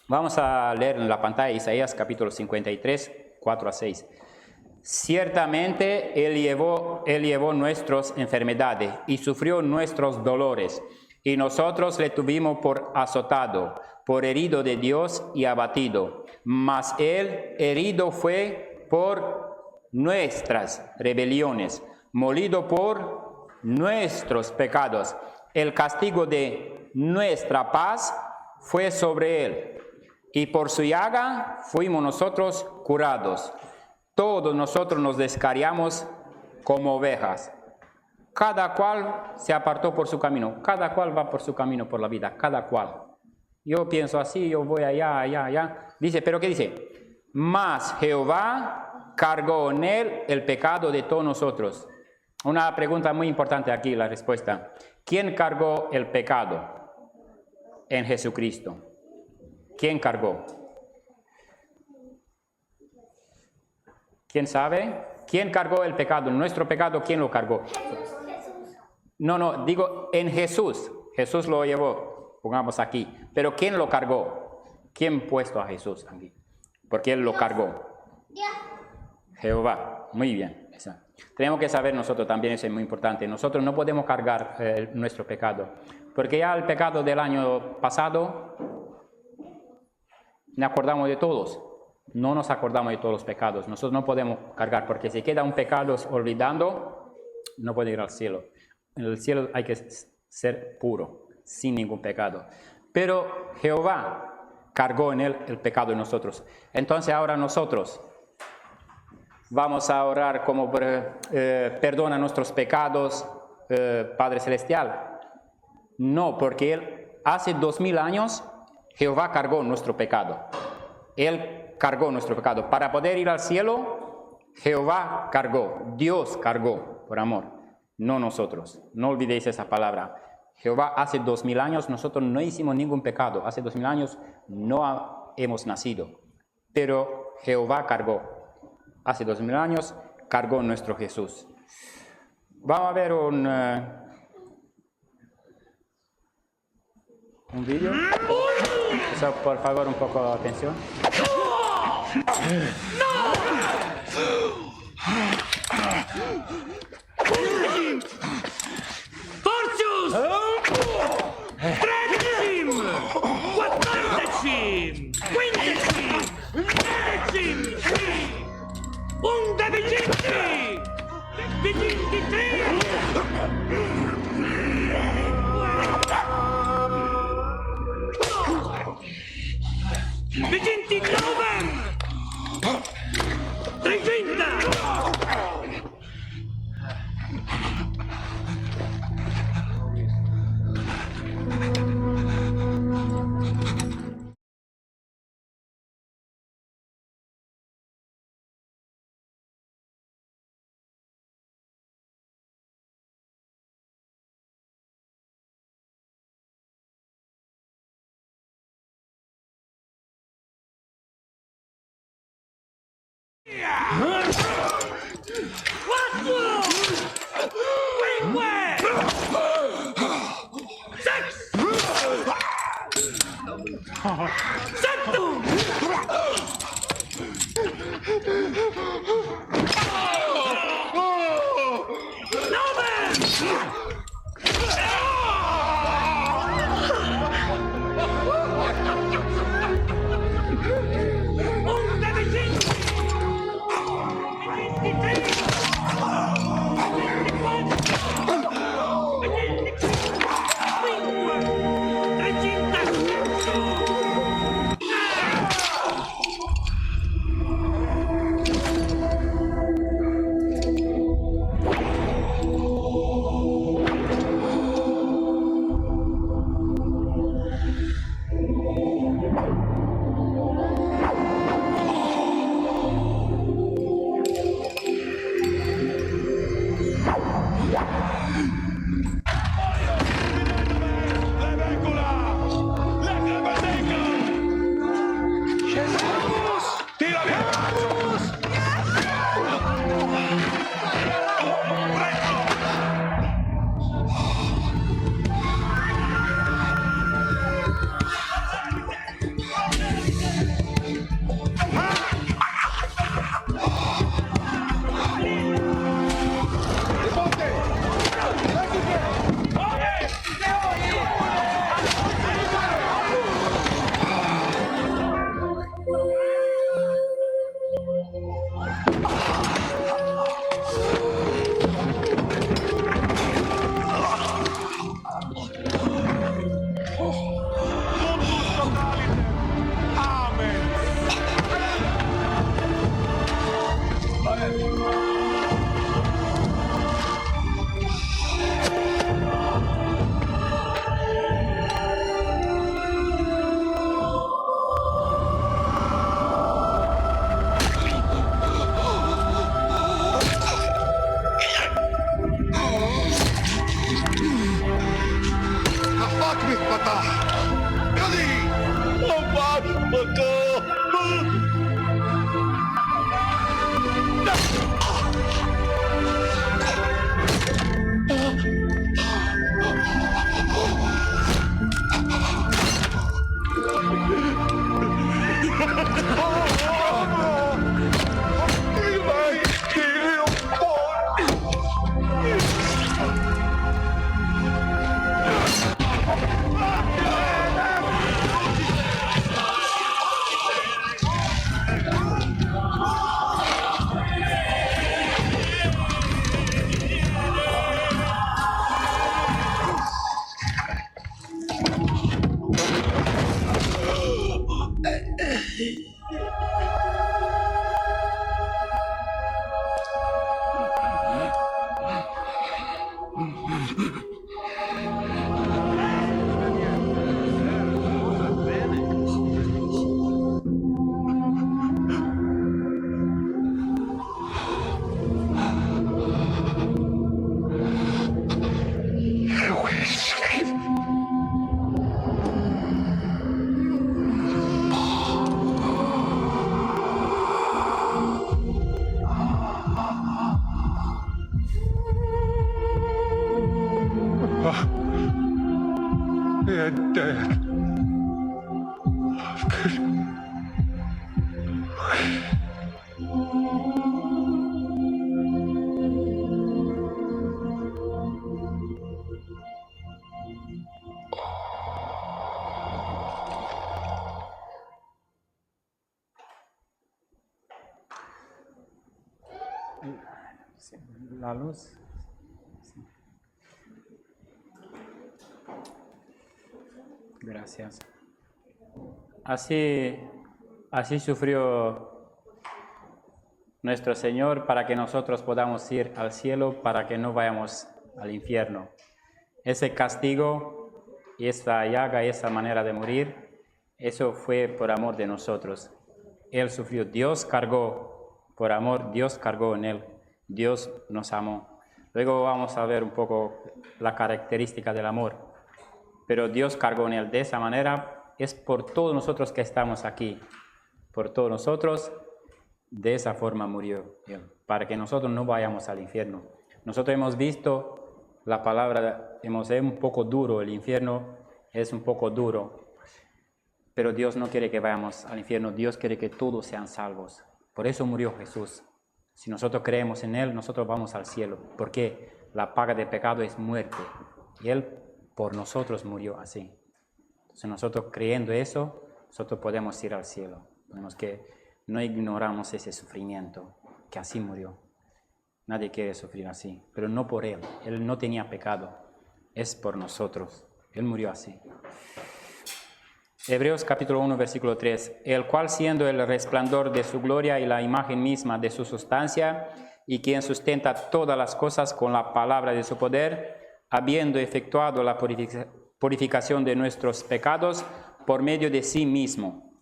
Vamos a leer en la pantalla Isaías capítulo 53, 4 a 6. Ciertamente Él llevó nuestras enfermedades y sufrió nuestros dolores, y nosotros le tuvimos por azotado, por herido de Dios y abatido. Mas Él herido fue por nuestras rebeliones, molido por nuestros pecados. El castigo de nuestra paz fue sobre Él, y por su llaga fuimos nosotros curados. Todos nosotros nos descarriamos como ovejas. Cada cual se apartó por su camino. Cada cual va por su camino por la vida. Cada cual. Yo pienso así, yo voy allá. Dice, ¿pero qué dice? Mas Jehová cargó en Él el pecado de todos nosotros. Una pregunta muy importante aquí, la respuesta. ¿Quién cargó el pecado? En Jesucristo. ¿Quién cargó? ¿Quién sabe? ¿Quién cargó el pecado? Nuestro pecado, ¿quién lo cargó? Jesús. No, digo en Jesús. Jesús lo llevó, pongamos aquí. Pero ¿quién lo cargó? ¿Quién puesto a Jesús aquí? Porque Él lo cargó. Dios. Jehová. Muy bien. Esa. Tenemos que saber nosotros también, eso es muy importante. Nosotros no podemos cargar nuestro pecado. Porque ya el pecado del año pasado, nos acordamos de todos. No nos acordamos de todos los pecados. Nosotros no podemos cargar, porque si queda un pecado olvidando, no puede ir al cielo. En el cielo hay que ser puro, sin ningún pecado. Pero Jehová cargó en él el pecado de nosotros. Entonces ahora nosotros vamos a orar como perdona nuestros pecados, Padre Celestial. No, porque él hace 2000 años Jehová cargó nuestro pecado. Él cargó nuestro pecado. Para poder ir al cielo, Jehová cargó, Dios cargó, por amor, no nosotros. No olvidéis esa palabra. Jehová hace 2000 años, nosotros no hicimos ningún pecado. Hace 2000 años no hemos nacido. Pero Jehová cargó. Hace 2000 años cargó nuestro Jesús. Vamos a ver un vídeo. Eso, por favor, un poco de atención. Porcius! 13! 14! 15! 16! Unde viginti! Viginti 3! Viginti 9! 30! Quattro! Cinque! Six! Settum! They're dead. La luz. Gracias. Así sufrió nuestro Señor para que nosotros podamos ir al cielo, para que no vayamos al infierno. Ese castigo y esa llaga y esa manera de morir, eso fue por amor de nosotros. Él sufrió, Dios cargó por amor, Dios cargó en Él, Dios nos amó. Luego vamos a ver un poco la característica del amor. Pero Dios cargó en Él de esa manera, es por todos nosotros que estamos aquí. Por todos nosotros, de esa forma murió Él, para que nosotros no vayamos al infierno. Nosotros hemos visto la palabra, es un poco duro, el infierno es un poco duro. Pero Dios no quiere que vayamos al infierno, Dios quiere que todos sean salvos. Por eso murió Jesús. Si nosotros creemos en Él, nosotros vamos al cielo, porque la paga del pecado es muerte. Y Él por nosotros murió así. Entonces nosotros creyendo eso, nosotros podemos ir al cielo. Tenemos que no ignoramos ese sufrimiento, que así murió. Nadie quiere sufrir así, pero no por Él. Él no tenía pecado, es por nosotros. Él murió así. Hebreos capítulo 1, versículo 3. El cual siendo el resplandor de su gloria y la imagen misma de su sustancia, y quien sustenta todas las cosas con la palabra de su poder, habiendo efectuado la purificación de nuestros pecados por medio de sí mismo,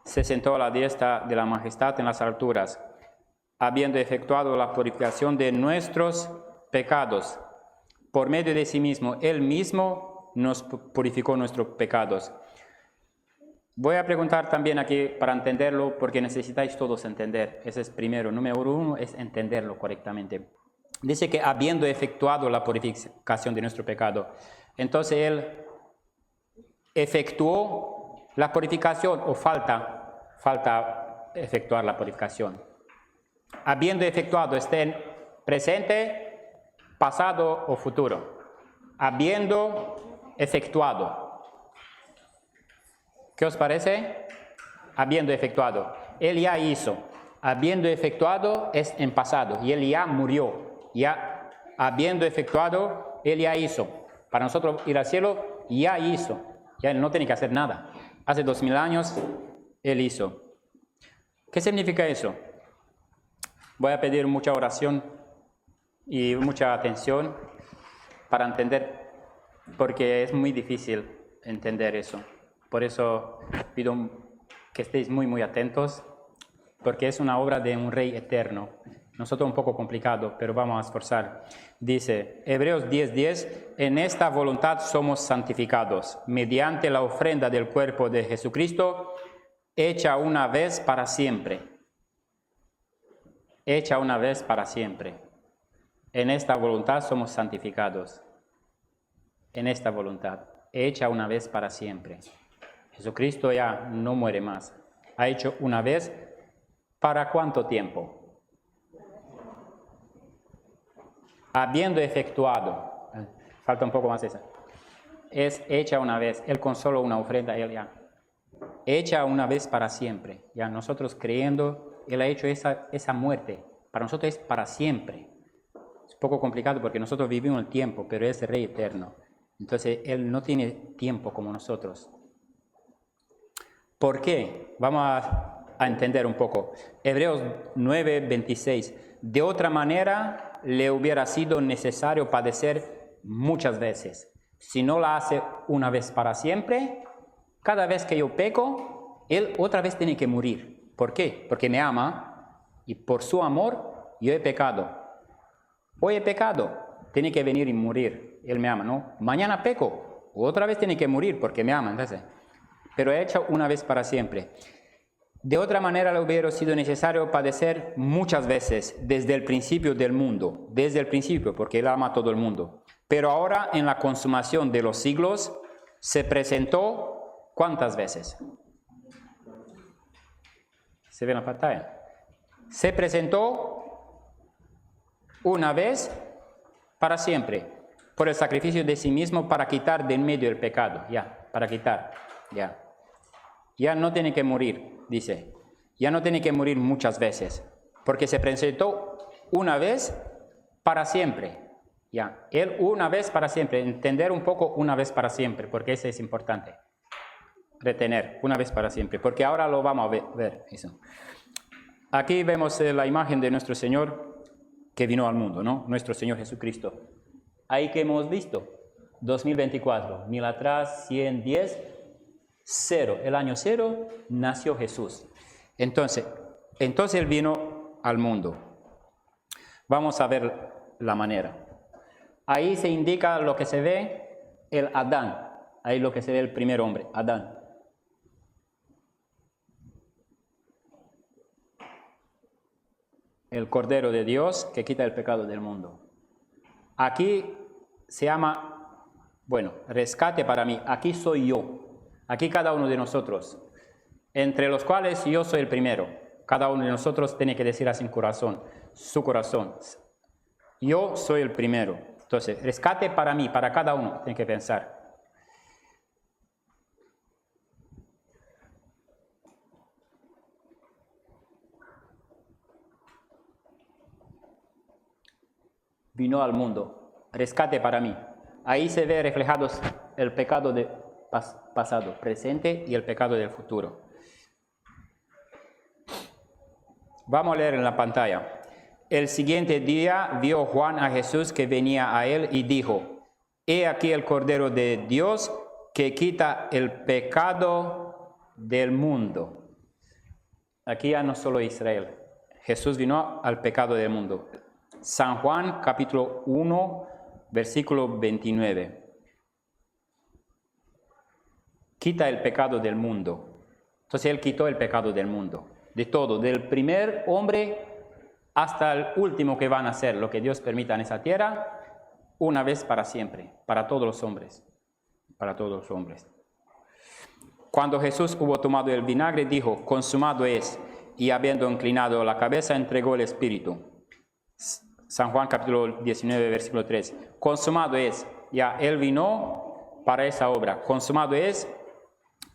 se sentó a la diestra de la majestad en las alturas, habiendo efectuado la purificación de nuestros pecados por medio de sí mismo. Él mismo nos purificó nuestros pecados. Voy a preguntar también aquí para entenderlo, porque necesitáis todos entender. Ese es primero. Número uno es entenderlo correctamente. Dice que habiendo efectuado la purificación de nuestro pecado. Entonces Él efectuó la purificación o falta efectuar la purificación. Habiendo efectuado, esté en presente, pasado o futuro. Habiendo efectuado. ¿Qué os parece? Habiendo efectuado. Él ya hizo. Habiendo efectuado es en pasado y Él ya murió. Ya habiendo efectuado, Él ya hizo. Para nosotros ir al cielo, ya hizo. Ya Él no tiene que hacer nada. Hace 2000 años, Él hizo. ¿Qué significa eso? Voy a pedir mucha oración y mucha atención para entender, porque es muy difícil entender eso. Por eso pido que estéis muy atentos, porque es una obra de un Rey eterno. Nosotros un poco complicado, pero vamos a esforzar. Dice, Hebreos 10:10, en esta voluntad somos santificados, mediante la ofrenda del cuerpo de Jesucristo, hecha una vez para siempre. Hecha una vez para siempre. En esta voluntad somos santificados. En esta voluntad, hecha una vez para siempre. Jesucristo ya no muere más. Ha hecho una vez, ¿para cuánto tiempo? Habiendo efectuado, falta un poco más esa, es hecha una vez, Él con solo una ofrenda, Él ya, hecha una vez para siempre, ya nosotros creyendo, Él ha hecho esa muerte, para nosotros es para siempre. Es un poco complicado porque nosotros vivimos el tiempo, pero es el Rey eterno, entonces Él no tiene tiempo como nosotros. ¿Por qué? Vamos a entender un poco. Hebreos 9:26. De otra manera le hubiera sido necesario padecer muchas veces. Si no la hace una vez para siempre, cada vez que yo peco, Él otra vez tiene que morir. ¿Por qué? Porque me ama y por su amor yo he pecado. Hoy he pecado, tiene que venir y morir. Él me ama, ¿no? Mañana peco, otra vez tiene que morir porque me ama. Entonces, pero he hecho una vez para siempre. De otra manera le hubiera sido necesario padecer muchas veces desde el principio del mundo. Desde el principio, porque Él ama a todo el mundo. Pero ahora en la consumación de los siglos se presentó ¿cuántas veces? ¿Se ve en la pantalla? Se presentó una vez para siempre por el sacrificio de sí mismo para quitar de en medio el pecado. Ya, para quitar. Ya. Ya no tiene que morir, dice. Ya no tiene que morir muchas veces. Porque se presentó una vez para siempre. Ya, Él una vez para siempre, entender un poco una vez para siempre, porque eso es importante, retener una vez para siempre, porque ahora lo vamos a ver eso. Aquí vemos la imagen de nuestro Señor que vino al mundo, ¿no? Nuestro Señor Jesucristo. Ahí que hemos visto, 2024, 1000 atrás, 110, 0, el año 0 nació Jesús. Entonces Él vino al mundo. Vamos a ver la manera. Ahí se indica lo que se ve, el Adán. Ahí lo que se ve el primer hombre, Adán. El Cordero de Dios que quita el pecado del mundo. Aquí se llama, bueno, rescate para mí. Aquí soy yo. Aquí cada uno de nosotros. Entre los cuales yo soy el primero. Cada uno de nosotros tiene que decir así en corazón, su corazón. Yo soy el primero. Entonces, rescate para mí, para cada uno, tiene que pensar. Vino al mundo, rescate para mí. Ahí se ve reflejados el pecado del pasado, presente y el pecado del futuro. Vamos a leer en la pantalla. El siguiente día vio Juan a Jesús que venía a él y dijo: He aquí el Cordero de Dios que quita el pecado del mundo. Aquí ya no solo Israel. Jesús vino al pecado del mundo. San Juan capítulo 1, versículo 29. Quita el pecado del mundo. Entonces Él quitó el pecado del mundo. De todo, del primer hombre hasta el último que van a hacer, lo que Dios permita en esa tierra, una vez para siempre, para todos los hombres, para todos los hombres. Cuando Jesús hubo tomado el vinagre, dijo: consumado es, y habiendo inclinado la cabeza, entregó el Espíritu. San Juan capítulo 19, versículo 3. Consumado es, ya Él vino para esa obra. Consumado es,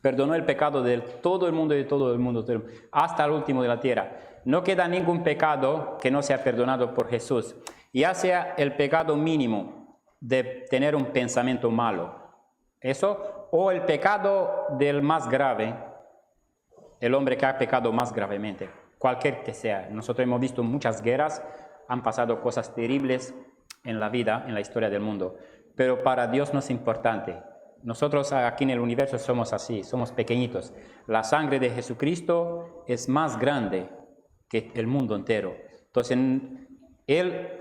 perdonó el pecado de todo el mundo y de todo el mundo, hasta el último de la tierra. No queda ningún pecado que no sea perdonado por Jesús, ya sea el pecado mínimo de tener un pensamiento malo, eso, o el pecado del más grave, el hombre que ha pecado más gravemente, cualquier que sea. Nosotros hemos visto muchas guerras, han pasado cosas terribles en la vida, en la historia del mundo, pero para Dios no es importante. Nosotros aquí en el universo somos así, somos pequeñitos. La sangre de Jesucristo es más grande que el mundo entero. Entonces, Él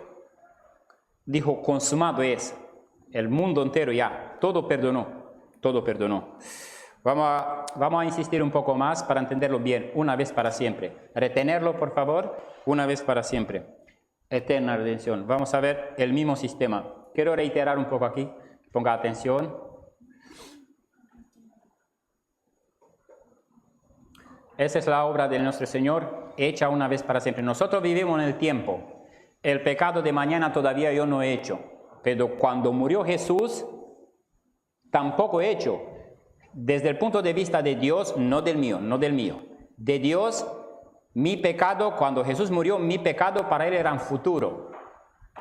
dijo: consumado es, el mundo entero ya, todo perdonó, todo perdonó. Vamos a insistir un poco más para entenderlo bien, una vez para siempre. Retenerlo, por favor, una vez para siempre. Eterna redención. Vamos a ver el mismo sistema. Quiero reiterar un poco aquí, ponga atención. Esa es la obra de nuestro Señor, hecha una vez para siempre. Nosotros vivimos en el tiempo. El pecado de mañana todavía yo no he hecho. Pero cuando murió Jesús, tampoco he hecho. Desde el punto de vista de Dios, no del mío. De Dios, mi pecado, cuando Jesús murió, mi pecado para Él era un futuro.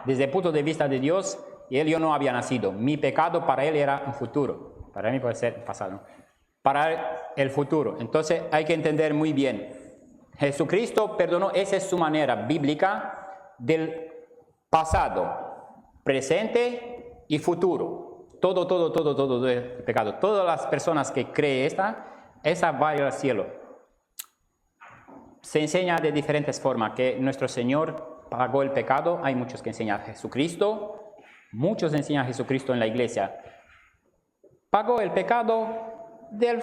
Desde el punto de vista de Dios, yo no había nacido. Mi pecado para Él era un futuro. Para mí puede ser pasado. para el futuro. Entonces hay que entender muy bien. Jesucristo perdonó, esa es su manera bíblica del pasado, presente y futuro. Todo el pecado. Todas las personas que creen esa va a ir al cielo. Se enseña de diferentes formas que nuestro Señor pagó el pecado. Hay muchos que enseñan a Jesucristo. Muchos enseñan a Jesucristo en la iglesia. Pagó el pecado del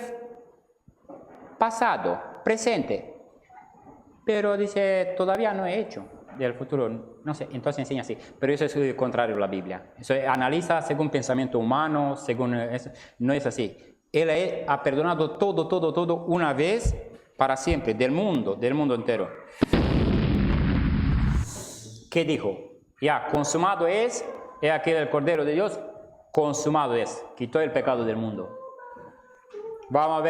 pasado, presente. Pero dice, todavía no he hecho del futuro. No sé, entonces enseña así. Pero eso es contrario a la Biblia. Eso analiza según pensamiento humano, según eso. No es así. Él ha perdonado todo una vez para siempre, del mundo entero. ¿Qué dijo? Ya, consumado es, he aquí el Cordero de Dios, consumado es, quitó el pecado del mundo. Vamos a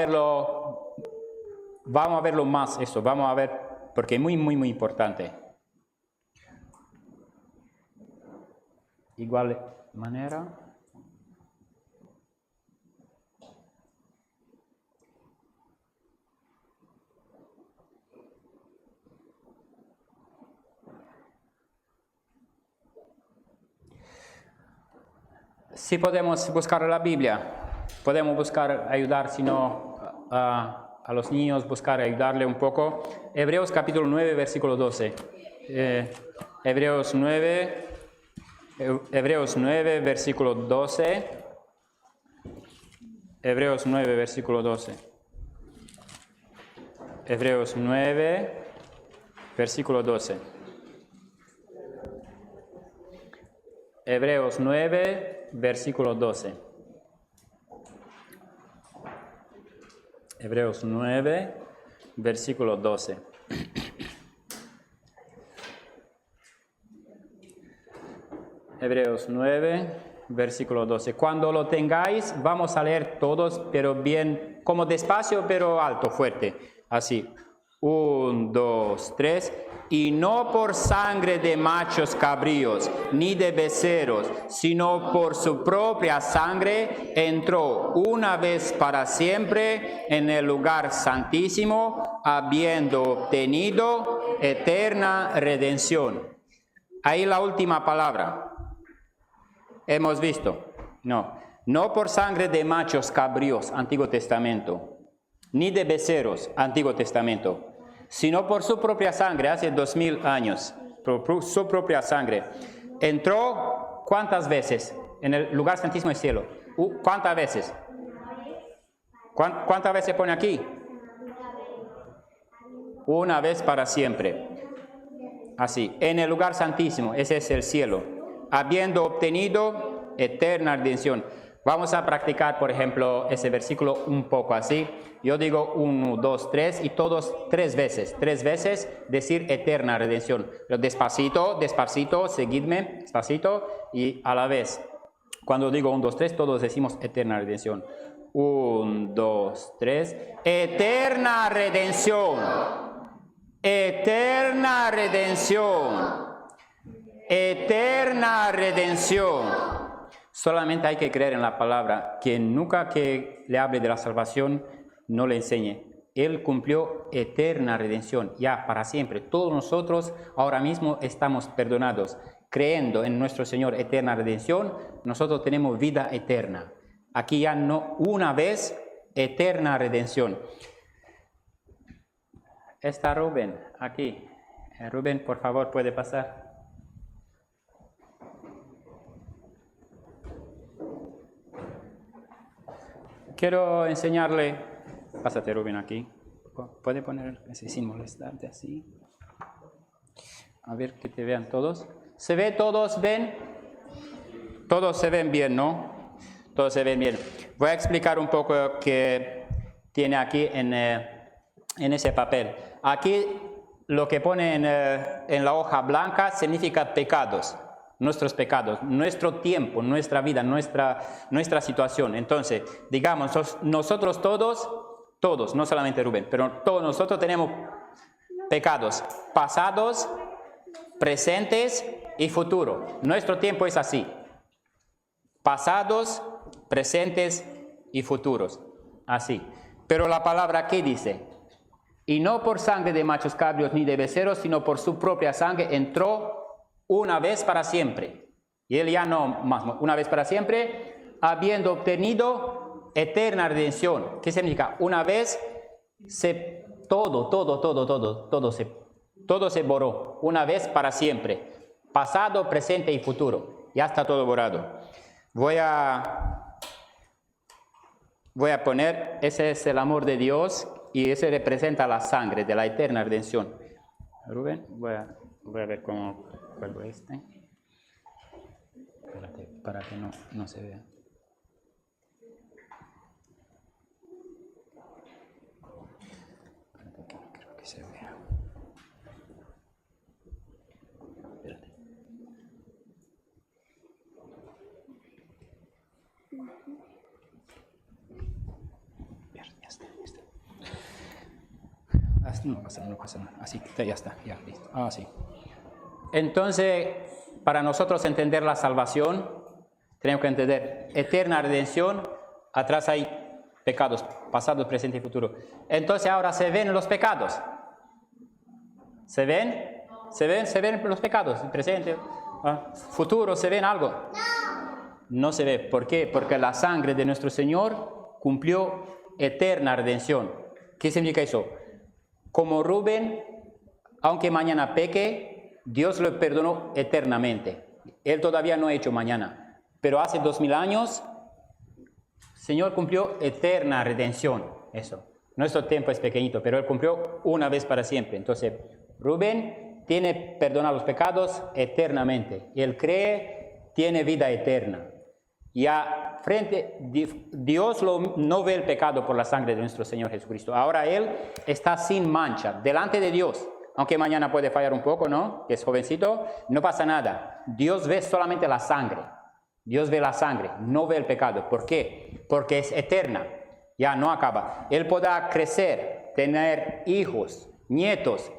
verlo más eso, vamos a ver, porque es muy importante. Igual manera. Si podemos buscar la Biblia, podemos buscar ayudar, sino a los niños, buscar ayudarle un poco. Hebreos capítulo 9, versículo 12. Hebreos 9, versículo 12. Hebreos 9, versículo 12. Hebreos 9, versículo 12. Hebreos 9, versículo 12. Hebreos 9, versículo 12. Hebreos 9, versículo 12. Cuando lo tengáis, vamos a leer todos, pero bien, como despacio, pero alto, fuerte. Así. 1, 2, 3. Y no por sangre de machos cabríos, ni de becerros, sino por su propia sangre, entró una vez para siempre en el lugar santísimo, habiendo obtenido eterna redención. Ahí la última palabra. Hemos visto. No por sangre de machos cabríos, Antiguo Testamento, ni de becerros, Antiguo Testamento, sino por su propia sangre, hace 2000 años, por su propia sangre. Entró, ¿cuántas veces? En el lugar santísimo del cielo. ¿Cuántas veces? ¿Cuántas veces pone aquí? Una vez para siempre. Así, en el lugar santísimo, ese es el cielo. Habiendo obtenido eterna redención. Vamos a practicar, por ejemplo, ese versículo un poco así. Yo digo 1, 2, 3 y todos 3 veces. 3 veces decir eterna redención. Pero despacito, seguidme, despacito y a la vez. Cuando digo 1, 2, 3, todos decimos eterna redención. 1, 2, 3. Eterna redención. Eterna redención. Eterna redención. Solamente hay que creer en la palabra. Quien nunca que le hable de la salvación, no le enseñe. Él cumplió eterna redención, ya para siempre. Todos nosotros ahora mismo estamos perdonados. Creyendo en nuestro Señor eterna redención, nosotros tenemos vida eterna. Aquí ya no una vez, eterna redención. Está Rubén aquí. Rubén, por favor, puede pasar. Quiero enseñarle, pásate Rubén aquí, puede poner así sin molestarte así, a ver que te vean todos. ¿Se ve todos? ¿Ven? Todos se ven bien, ¿no? Todos se ven bien. Voy a explicar un poco que tiene aquí en ese papel. Aquí lo que pone en la hoja blanca significa pecados. Nuestros pecados, nuestro tiempo, nuestra vida, nuestra situación. Entonces, digamos, nosotros todos, no solamente Rubén, pero todos nosotros tenemos pecados pasados, presentes y futuro. Nuestro tiempo es así. Pasados, presentes y futuros. Así. Pero la palabra, ¿qué dice? Y no por sangre de machos cabríos ni de becerros, sino por su propia sangre entró una vez para siempre. Y él ya no más, una vez para siempre, habiendo obtenido eterna redención. ¿Qué significa? Una vez todo se borró. Una vez para siempre. Pasado, presente y futuro. Ya está todo borrado. Voy a poner, ese es el amor de Dios y ese representa la sangre de la eterna redención. Rubén, voy a ver cómo cuelgo este. Espérate, para que no se vea. Espérate, que no creo que se vea. Espérate. No pasa nada. Así, ya está, ya, listo. Así. Entonces, para nosotros entender la salvación, tenemos que entender eterna redención. Atrás hay pecados, pasado, presente y futuro. Entonces, ahora se ven los pecados. ¿Se ven? ¿Se ven los pecados? Presente, futuro, ¿se ven algo? No se ve. ¿Por qué? Porque la sangre de nuestro Señor cumplió eterna redención. ¿Qué significa eso? Como Rubén, aunque mañana peque, Dios lo perdonó eternamente. Él todavía no ha hecho mañana. Pero hace 2000 años, el Señor cumplió eterna redención. Eso. Nuestro tiempo es pequeñito, pero Él cumplió una vez para siempre. Entonces, Rubén tiene perdonado los pecados eternamente. Él cree, tiene vida eterna. Ya frente, Dios no ve el pecado por la sangre de nuestro Señor Jesucristo. Ahora Él está sin mancha delante de Dios. Aunque mañana puede fallar un poco, ¿no? Es jovencito, no pasa nada. Dios ve solamente la sangre. Dios ve la sangre, no ve el pecado. ¿Por qué? Porque es eterna. Ya no acaba. Él podrá crecer, tener hijos, nietos,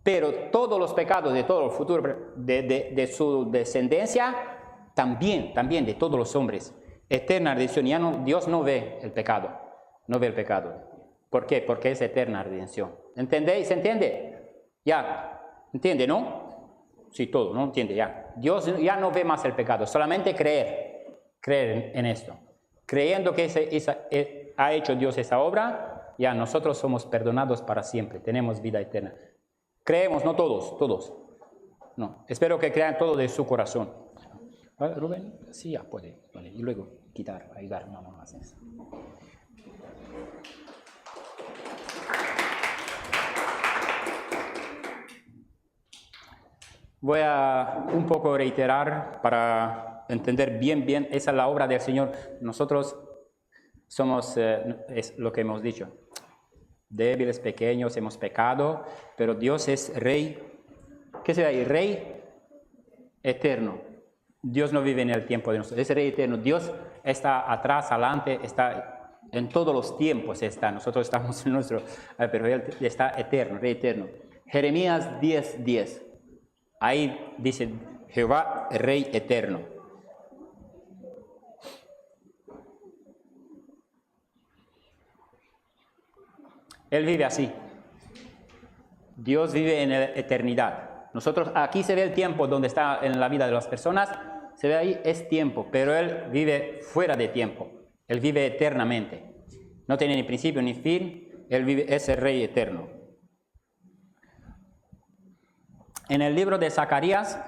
pero todos los pecados de todo el futuro de su descendencia, también de todos los hombres. Eterna redención. Dios no ve el pecado. No ve el pecado. ¿Por qué? Porque es eterna redención. ¿Entendéis? ¿Se entiende? Ya. ¿Entiende, no? Sí, todo, ¿no? Entiende, ya. Dios ya no ve más el pecado. Solamente creer. Creer en esto. Creyendo que ha hecho Dios esa obra, ya nosotros somos perdonados para siempre. Tenemos vida eterna. Creemos, no todos. No. Espero que crean todo de su corazón. Rubén, sí, ya puede. Vale. Y luego ayudar. No haces eso. Voy a un poco reiterar para entender bien. Esa es la obra del Señor. Nosotros somos, es lo que hemos dicho, débiles, pequeños, hemos pecado, pero Dios es Rey. ¿Qué será? Rey eterno. Dios no vive en el tiempo de nosotros, es Rey eterno. Dios está atrás, adelante, está en todos los tiempos. Nosotros estamos en nuestro, pero Él está eterno, Rey eterno. Jeremías 10:10. Ahí dice Jehová, Rey eterno. Él vive así. Dios vive en la eternidad. Nosotros, aquí se ve el tiempo donde está en la vida de las personas, se ve ahí, es tiempo, pero Él vive fuera de tiempo. Él vive eternamente. No tiene ni principio ni fin. Él vive, es el Rey eterno. En el libro de Zacarías,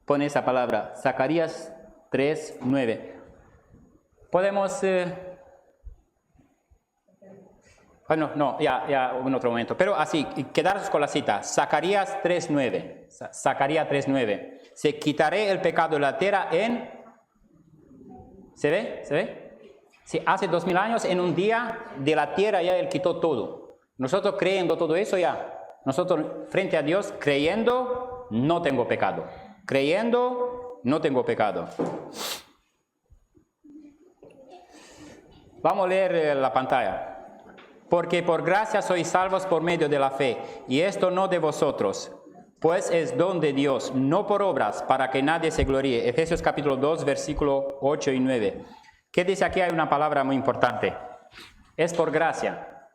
pone esa palabra, Zacarías 3:9. Podemos... ya en otro momento. Pero así, quedaros con la cita. Zacarías 3:9. Zacarías 3:9. Se quitaré el pecado de la tierra en... ¿Se ve? Sí, hace 2000 años, en un día de la tierra ya Él quitó todo. Nosotros creyendo todo eso ya. Nosotros frente a Dios, creyendo, no tengo pecado. Creyendo, no tengo pecado. Vamos a leer la pantalla. Porque por gracia sois salvos por medio de la fe, y esto no de vosotros, pues es don de Dios, no por obras, para que nadie se gloríe. Efesios capítulo 2, versículo 8 y 9. ¿Qué dice aquí? Hay una palabra muy importante. Es por gracia,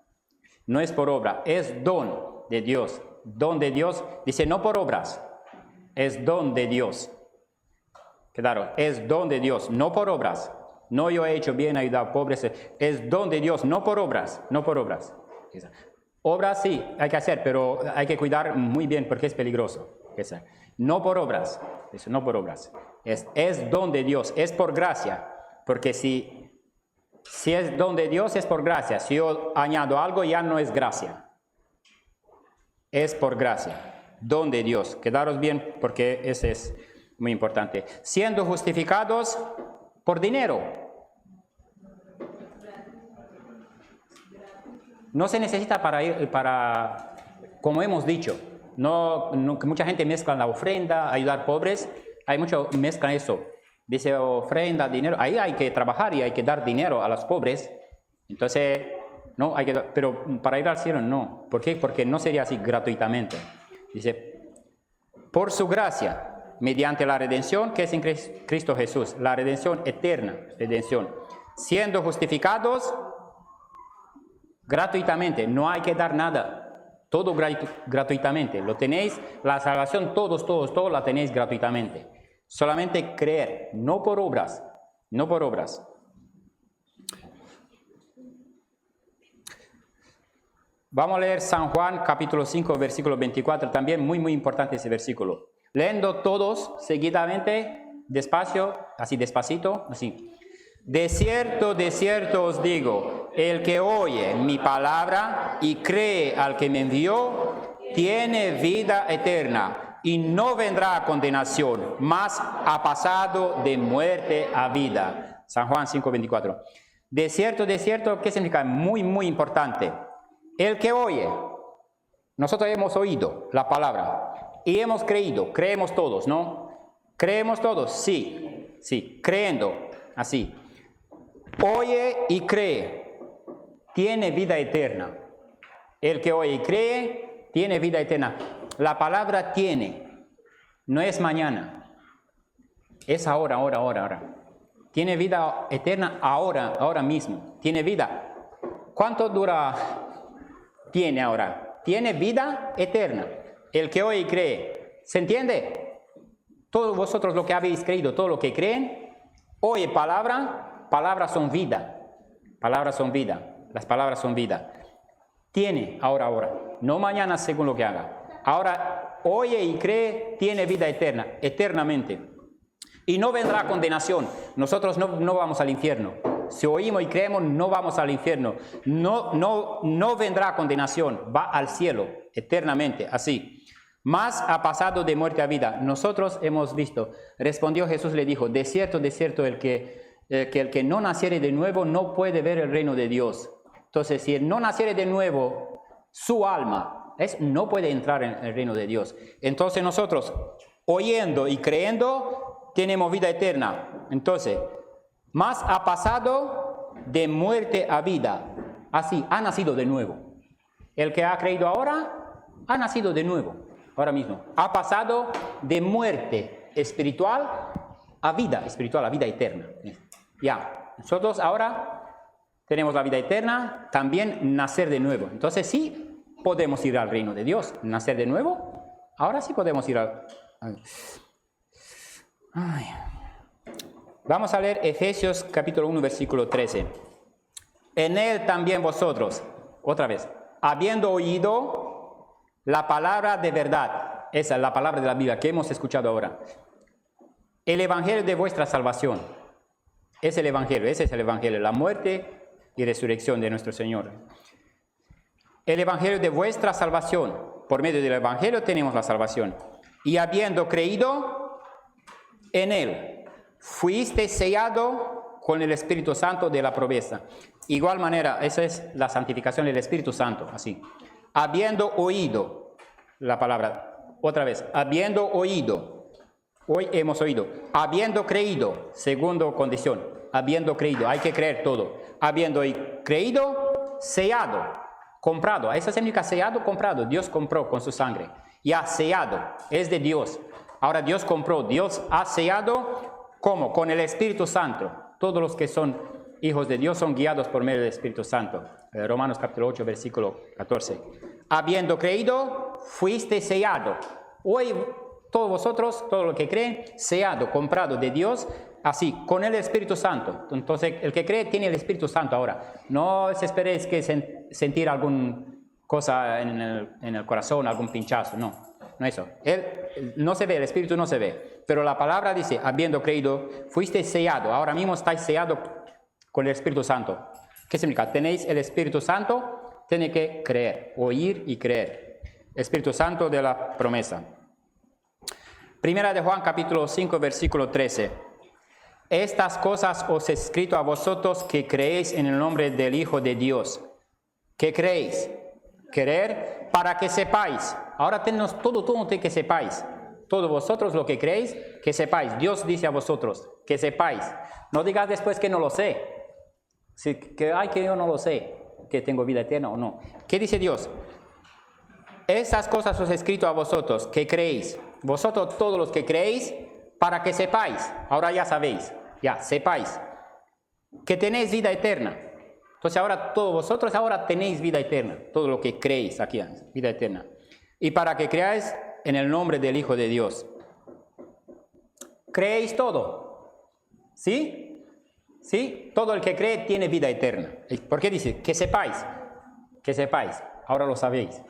no es por obra, es don de Dios. Don de Dios, dice no por obras, es don de Dios. Claro, es don de Dios, no por obras. No yo he hecho bien, ayudar a pobres, es don de Dios, no por obras, no por obras. Obras sí, hay que hacer, pero hay que cuidar muy bien porque es peligroso. No por obras, eso, no por obras. Es don de Dios, es por gracia, porque si es don de Dios, es por gracia. Si yo añado algo, ya no es gracia. Es por gracia, don de Dios. Quedaros bien porque ese es muy importante. Siendo justificados por dinero. No se necesita para como hemos dicho, no, mucha gente mezcla la ofrenda, ayudar pobres, hay mucho mezcla eso. Dice ofrenda, dinero, ahí hay que trabajar y hay que dar dinero a los pobres. Entonces, no, hay que, pero para ir al cielo no. ¿Por qué? Porque no sería así gratuitamente. Dice, por su gracia, mediante la redención que es en Cristo Jesús, la redención eterna, redención, siendo justificados gratuitamente, no hay que dar nada, todo gratuitamente, lo tenéis, la salvación todos la tenéis gratuitamente, solamente creer, no por obras, no por obras. Vamos a leer San Juan capítulo 5 versículo 24, también muy importante ese versículo. Leyendo todos seguidamente, despacio, así despacito, así. De cierto os digo, el que oye mi palabra y cree al que me envió, tiene vida eterna y no vendrá a condenación, mas ha pasado de muerte a vida. San Juan 5:24. De cierto, ¿qué significa? Muy importante. El que oye, nosotros hemos oído la palabra y hemos creído, creemos todos, ¿no? ¿Creemos todos? Sí, creyendo, así. Oye y cree, tiene vida eterna. El que oye y cree, tiene vida eterna. La palabra tiene, no es mañana, es ahora. Tiene vida eterna ahora mismo. Tiene vida. ¿Cuánto dura? Tiene ahora. Tiene vida eterna. El que oye y cree. ¿Se entiende? Todos vosotros lo que habéis creído, todo lo que creen, oye palabras son vida. Palabras son vida. Las palabras son vida. Tiene ahora. No mañana según lo que haga. Ahora oye y cree, tiene vida eterna, eternamente. Y no vendrá condenación. Nosotros no vamos al infierno. Si oímos y creemos, no vamos al infierno. No vendrá condenación. Va al cielo eternamente, así. Mas ha pasado de muerte a vida. Nosotros hemos visto. Respondió Jesús, le dijo, de cierto, el que no naciere de nuevo no puede ver el reino de Dios. Entonces, si él no naciere de nuevo, su alma no puede entrar en el reino de Dios. Entonces nosotros, oyendo y creyendo, tenemos vida eterna. Entonces, mas ha pasado de muerte a vida. Así, ha nacido de nuevo. El que ha creído ahora, ha nacido de nuevo. Ahora mismo. Ha pasado de muerte espiritual a vida espiritual, a vida eterna. Ya, nosotros ahora tenemos la vida eterna, también nacer de nuevo. Entonces sí podemos ir al reino de Dios, nacer de nuevo. Ahora sí podemos ir al... Vamos a leer Efesios capítulo 1, versículo 13. En él también vosotros, otra vez, habiendo oído la palabra de verdad, esa es la palabra de la Biblia que hemos escuchado ahora, el evangelio de vuestra salvación, ese es el evangelio, la muerte y resurrección de nuestro Señor. El evangelio de vuestra salvación, por medio del evangelio tenemos la salvación. Y habiendo creído en él, fuiste sellado con el Espíritu Santo de la promesa. Igual manera, esa es la santificación del Espíritu Santo, así. Habiendo oído la palabra, otra vez, habiendo oído, hoy hemos oído, habiendo creído, segunda condición, habiendo creído, hay que creer todo, habiendo creído, sellado, comprado, esa significa sellado, comprado, Dios compró con su sangre, ya sellado, es de Dios, ahora Dios compró, Dios ha sellado, ¿cómo? Con el Espíritu Santo, todos los que son hijos de Dios son guiados por medio del Espíritu Santo. Romanos capítulo 8, versículo 14. Habiendo creído, fuiste sellado. Hoy todos vosotros, todo lo que creen, sellado, comprado de Dios, así, con el Espíritu Santo. Entonces, el que cree tiene el Espíritu Santo ahora. No os esperéis que sentir alguna cosa en el corazón, algún pinchazo, no eso. Él no se ve, el Espíritu no se ve. Pero la palabra dice, habiendo creído, fuiste sellado. Ahora mismo estáis sellados con el Espíritu Santo. ¿Qué significa? Tenéis el Espíritu Santo, tiene que creer, oír y creer. Espíritu Santo de la promesa. Primera de Juan capítulo 5 versículo 13. Estas cosas os he escrito a vosotros que creéis en el nombre del Hijo de Dios. ¿Qué creéis? Creer para que sepáis. Ahora tenemos todo que sepáis. Todos vosotros lo que creéis, que sepáis. Dios dice a vosotros, que sepáis. No digas después que no lo sé. Que yo no lo sé, que tengo vida eterna o no. ¿Qué dice Dios? Esas cosas os he escrito a vosotros, que creéis. Vosotros todos los que creéis, para que sepáis. Ahora ya sabéis, ya sepáis. Que tenéis vida eterna. Entonces ahora todos vosotros ahora tenéis vida eterna. Todo lo que creéis aquí, vida eterna. Y para que creáis en el nombre del Hijo de Dios. ¿Creéis todo? ¿Sí? ¿Sí? Todo el que cree tiene vida eterna. ¿Por qué dice? Que sepáis. Que sepáis. Ahora lo sabéis.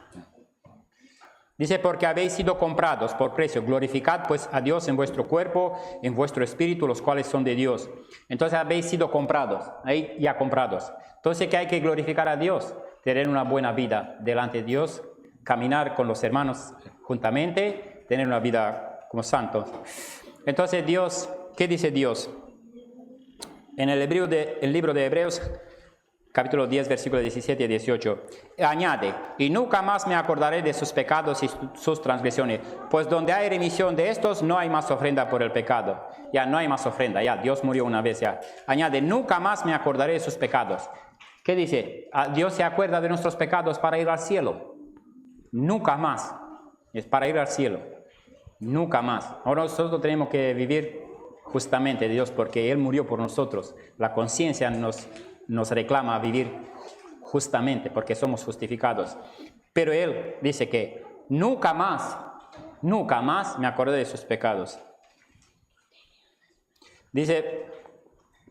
Dice, porque habéis sido comprados por precio. Glorificad pues a Dios en vuestro cuerpo, en vuestro espíritu, los cuales son de Dios. Entonces habéis sido comprados. Ahí ya comprados. Entonces, ¿qué hay que glorificar a Dios? Tener una buena vida delante de Dios. Caminar con los hermanos juntamente. Tener una vida como santos. Entonces Dios, ¿qué dice Dios? En el libro de Hebreos, capítulo 10, versículos 17 y 18, añade, y nunca más me acordaré de sus pecados y sus transgresiones, pues donde hay remisión de estos, no hay más ofrenda por el pecado. Ya no hay más ofrenda, ya Dios murió una vez ya. Añade, nunca más me acordaré de sus pecados. ¿Qué dice? Dios se acuerda de nuestros pecados para ir al cielo. Nunca más. Es para ir al cielo. Nunca más. Ahora nosotros tenemos que vivir justamente de Dios, porque Él murió por nosotros. La conciencia nos reclama a vivir justamente, porque somos justificados. Pero Él dice que nunca más me acordé de sus pecados. Dice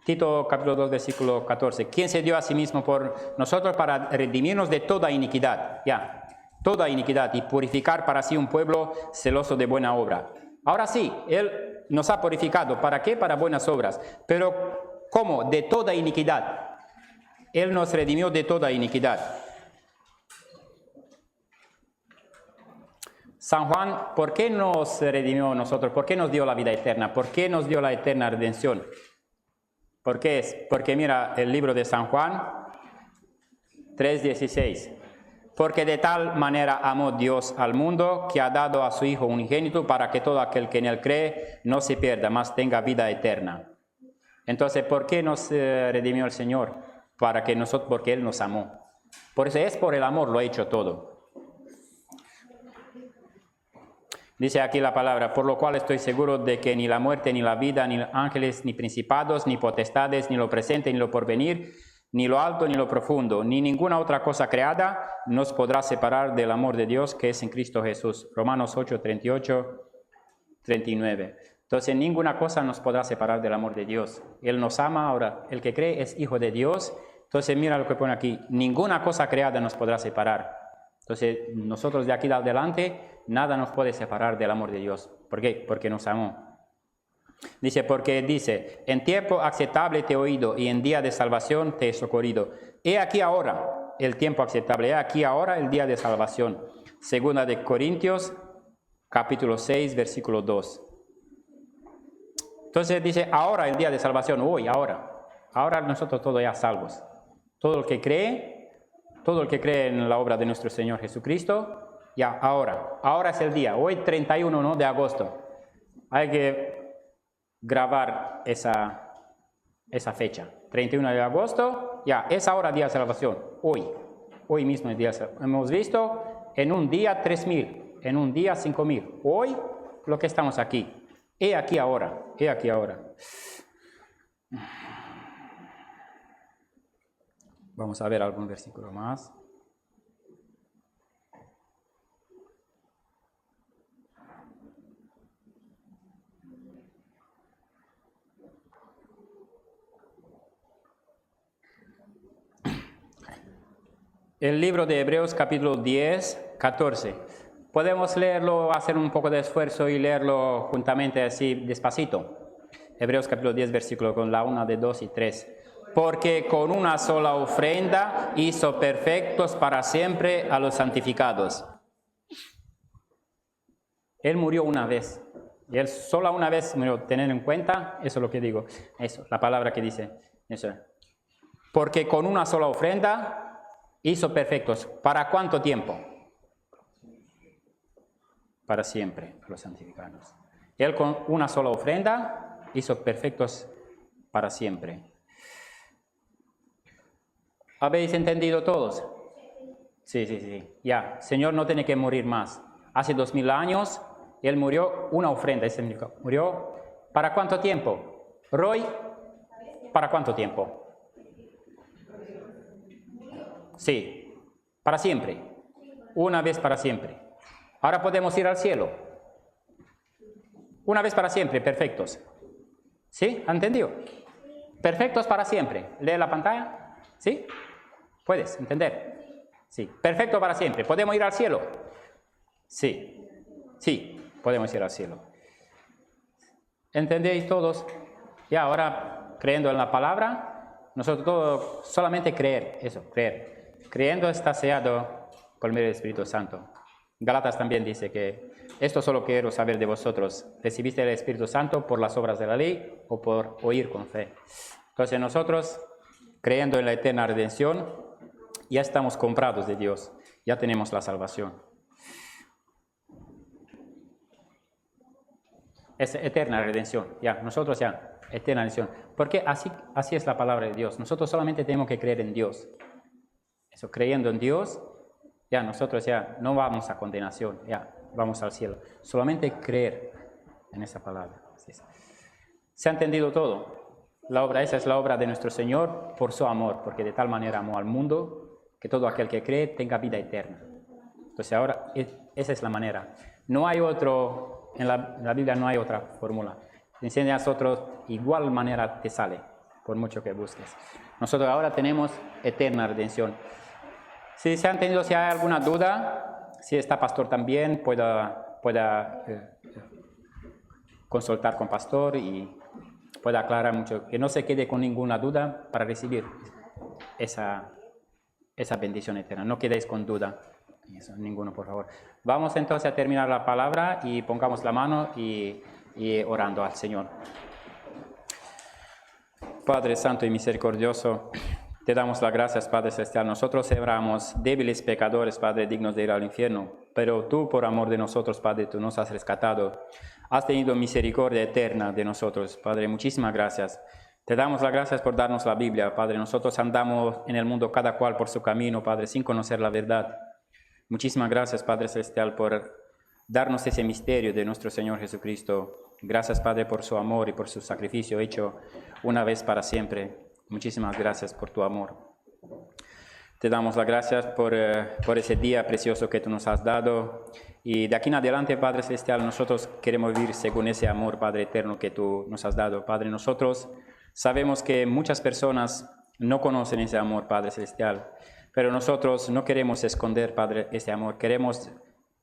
Tito capítulo 2, versículo 14, ¿quién se dio a sí mismo por nosotros para redimirnos de toda iniquidad? Ya, toda iniquidad, y purificar para sí un pueblo celoso de buena obra. Ahora sí, Él nos ha purificado. ¿Para qué? Para buenas obras. Pero, ¿cómo? De toda iniquidad. Él nos redimió de toda iniquidad. San Juan, ¿por qué nos redimió a nosotros? ¿Por qué nos dio la vida eterna? ¿Por qué nos dio la eterna redención? ¿Por qué es? Porque mira el libro de San Juan 3:16. Porque de tal manera amó Dios al mundo que ha dado a su Hijo unigénito para que todo aquel que en Él cree no se pierda, mas tenga vida eterna. Entonces, ¿por qué nos redimió el Señor? Porque Él nos amó. Por eso es por el amor lo ha hecho todo. Dice aquí la palabra, por lo cual estoy seguro de que ni la muerte, ni la vida, ni ángeles, ni principados, ni potestades, ni lo presente, ni lo porvenir, ni lo alto, ni lo profundo, ni ninguna otra cosa creada nos podrá separar del amor de Dios que es en Cristo Jesús. Romanos 8, 38, 39. Entonces, ninguna cosa nos podrá separar del amor de Dios. Él nos ama. Ahora, el que cree es hijo de Dios. Entonces, mira lo que pone aquí. Ninguna cosa creada nos podrá separar. Entonces, nosotros de aquí adelante, nada nos puede separar del amor de Dios. ¿Por qué? Porque nos amó. Dice, en tiempo aceptable te he oído y en día de salvación te he socorrido. He aquí ahora el tiempo aceptable, he aquí ahora el día de salvación. Segunda de Corintios, capítulo 6, versículo 2. Entonces dice, ahora el día de salvación, hoy, ahora. Ahora nosotros todos ya salvos. Todo el que cree en la obra de nuestro Señor Jesucristo, ya, ahora es el día. Hoy 31, ¿no?, de agosto. Hay que grabar esa fecha. 31 de agosto, ya, es ahora día de salvación. Hoy mismo es día de salvación. Hemos visto en un día 3,000, en un día 5,000. Hoy lo que estamos aquí. He aquí ahora. Vamos a ver algún versículo más. El libro de Hebreos capítulo 10, 14. Podemos leerlo, hacer un poco de esfuerzo y leerlo juntamente así despacito. Hebreos capítulo 10, versículo con la 1, de 2 y 3. Porque con una sola ofrenda hizo perfectos para siempre a los santificados. Él murió una vez. Y él solo una vez murió. Tener en cuenta, eso es lo que digo. Eso, la palabra que dice. Eso. Porque con una sola ofrenda hizo perfectos. ¿Para cuánto tiempo? Para siempre, a los santificados. Él con una sola ofrenda hizo perfectos para siempre. ¿Habéis entendido todos? Sí. Ya, Señor no tiene que morir más. Hace 2000 años, Él murió una ofrenda. Murió ¿para cuánto tiempo? Roy, ¿para cuánto tiempo? Sí, para siempre. Una vez para siempre. Ahora podemos ir al cielo. Una vez para siempre, perfectos. ¿Sí? ¿Han entendido? Perfectos para siempre. ¿Lee la pantalla? ¿Sí? ¿Puedes entender? Sí. Perfecto para siempre. ¿Podemos ir al cielo? Sí. Sí, podemos ir al cielo. ¿Entendéis todos? Y ahora, creyendo en la palabra, nosotros todos solamente creer, eso, creer. Creyendo está sellado por medio del Espíritu Santo. Gálatas también dice que esto solo quiero saber de vosotros. ¿Recibiste el Espíritu Santo por las obras de la ley o por oír con fe? Entonces nosotros, creyendo en la eterna redención, ya estamos comprados de Dios. Ya tenemos la salvación. Es eterna redención. Ya, nosotros ya, eterna redención. Porque así es la palabra de Dios. Nosotros solamente tenemos que creer en Dios. Eso, creyendo en Dios, ya nosotros ya no vamos a condenación, ya vamos al cielo. Solamente creer en esa palabra. ¿Se ha entendido todo? Esa es la obra de nuestro Señor por su amor, porque de tal manera amó al mundo que todo aquel que cree tenga vida eterna. Entonces ahora esa es la manera. No hay otro, en la Biblia no hay otra fórmula. Si enseñas otro, igual manera te sale, por mucho que busques. Nosotros ahora tenemos eterna redención. Si se han tenido, si hay alguna duda, si está pastor también, pueda consultar con pastor y pueda aclarar mucho. Que no se quede con ninguna duda para recibir esa bendición eterna. No quedéis con duda. Eso, ninguno, por favor. Vamos entonces a terminar la palabra y pongamos la mano y orando al Señor. Padre Santo y Misericordioso, te damos las gracias, Padre Celestial. Nosotros éramos débiles pecadores, Padre, dignos de ir al infierno. Pero tú, por amor de nosotros, Padre, tú nos has rescatado. Has tenido misericordia eterna de nosotros, Padre. Muchísimas gracias. Te damos las gracias por darnos la Biblia, Padre. Nosotros andamos en el mundo cada cual por su camino, Padre, sin conocer la verdad. Muchísimas gracias, Padre Celestial, por darnos ese misterio de nuestro Señor Jesucristo. Gracias, Padre, por su amor y por su sacrificio hecho una vez para siempre. Muchísimas gracias por tu amor. Te damos las gracias por ese día precioso que tú nos has dado. Y de aquí en adelante, Padre Celestial, nosotros queremos vivir según ese amor, Padre eterno, que tú nos has dado. Padre, nosotros sabemos que muchas personas no conocen ese amor, Padre Celestial. Pero nosotros no queremos esconder, Padre, ese amor. Queremos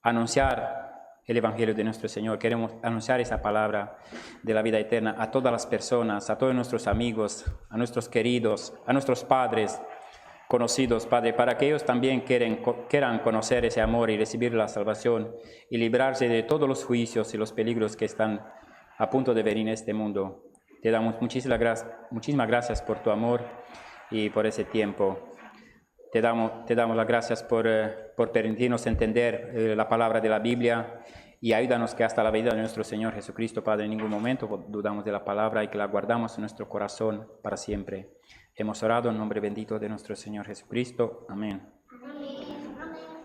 anunciar el Evangelio de nuestro Señor. Queremos anunciar esa palabra de la vida eterna a todas las personas, a todos nuestros amigos, a nuestros queridos, a nuestros padres conocidos, Padre, para que ellos también quieran conocer ese amor y recibir la salvación y librarse de todos los juicios y los peligros que están a punto de venir en este mundo. Te damos muchísimas gracias por tu amor y por ese tiempo. Te damos las gracias por permitirnos entender la palabra de la Biblia y ayúdanos que hasta la venida de nuestro Señor Jesucristo, Padre, en ningún momento dudamos de la palabra y que la guardamos en nuestro corazón para siempre. Hemos orado en nombre bendito de nuestro Señor Jesucristo. Amén.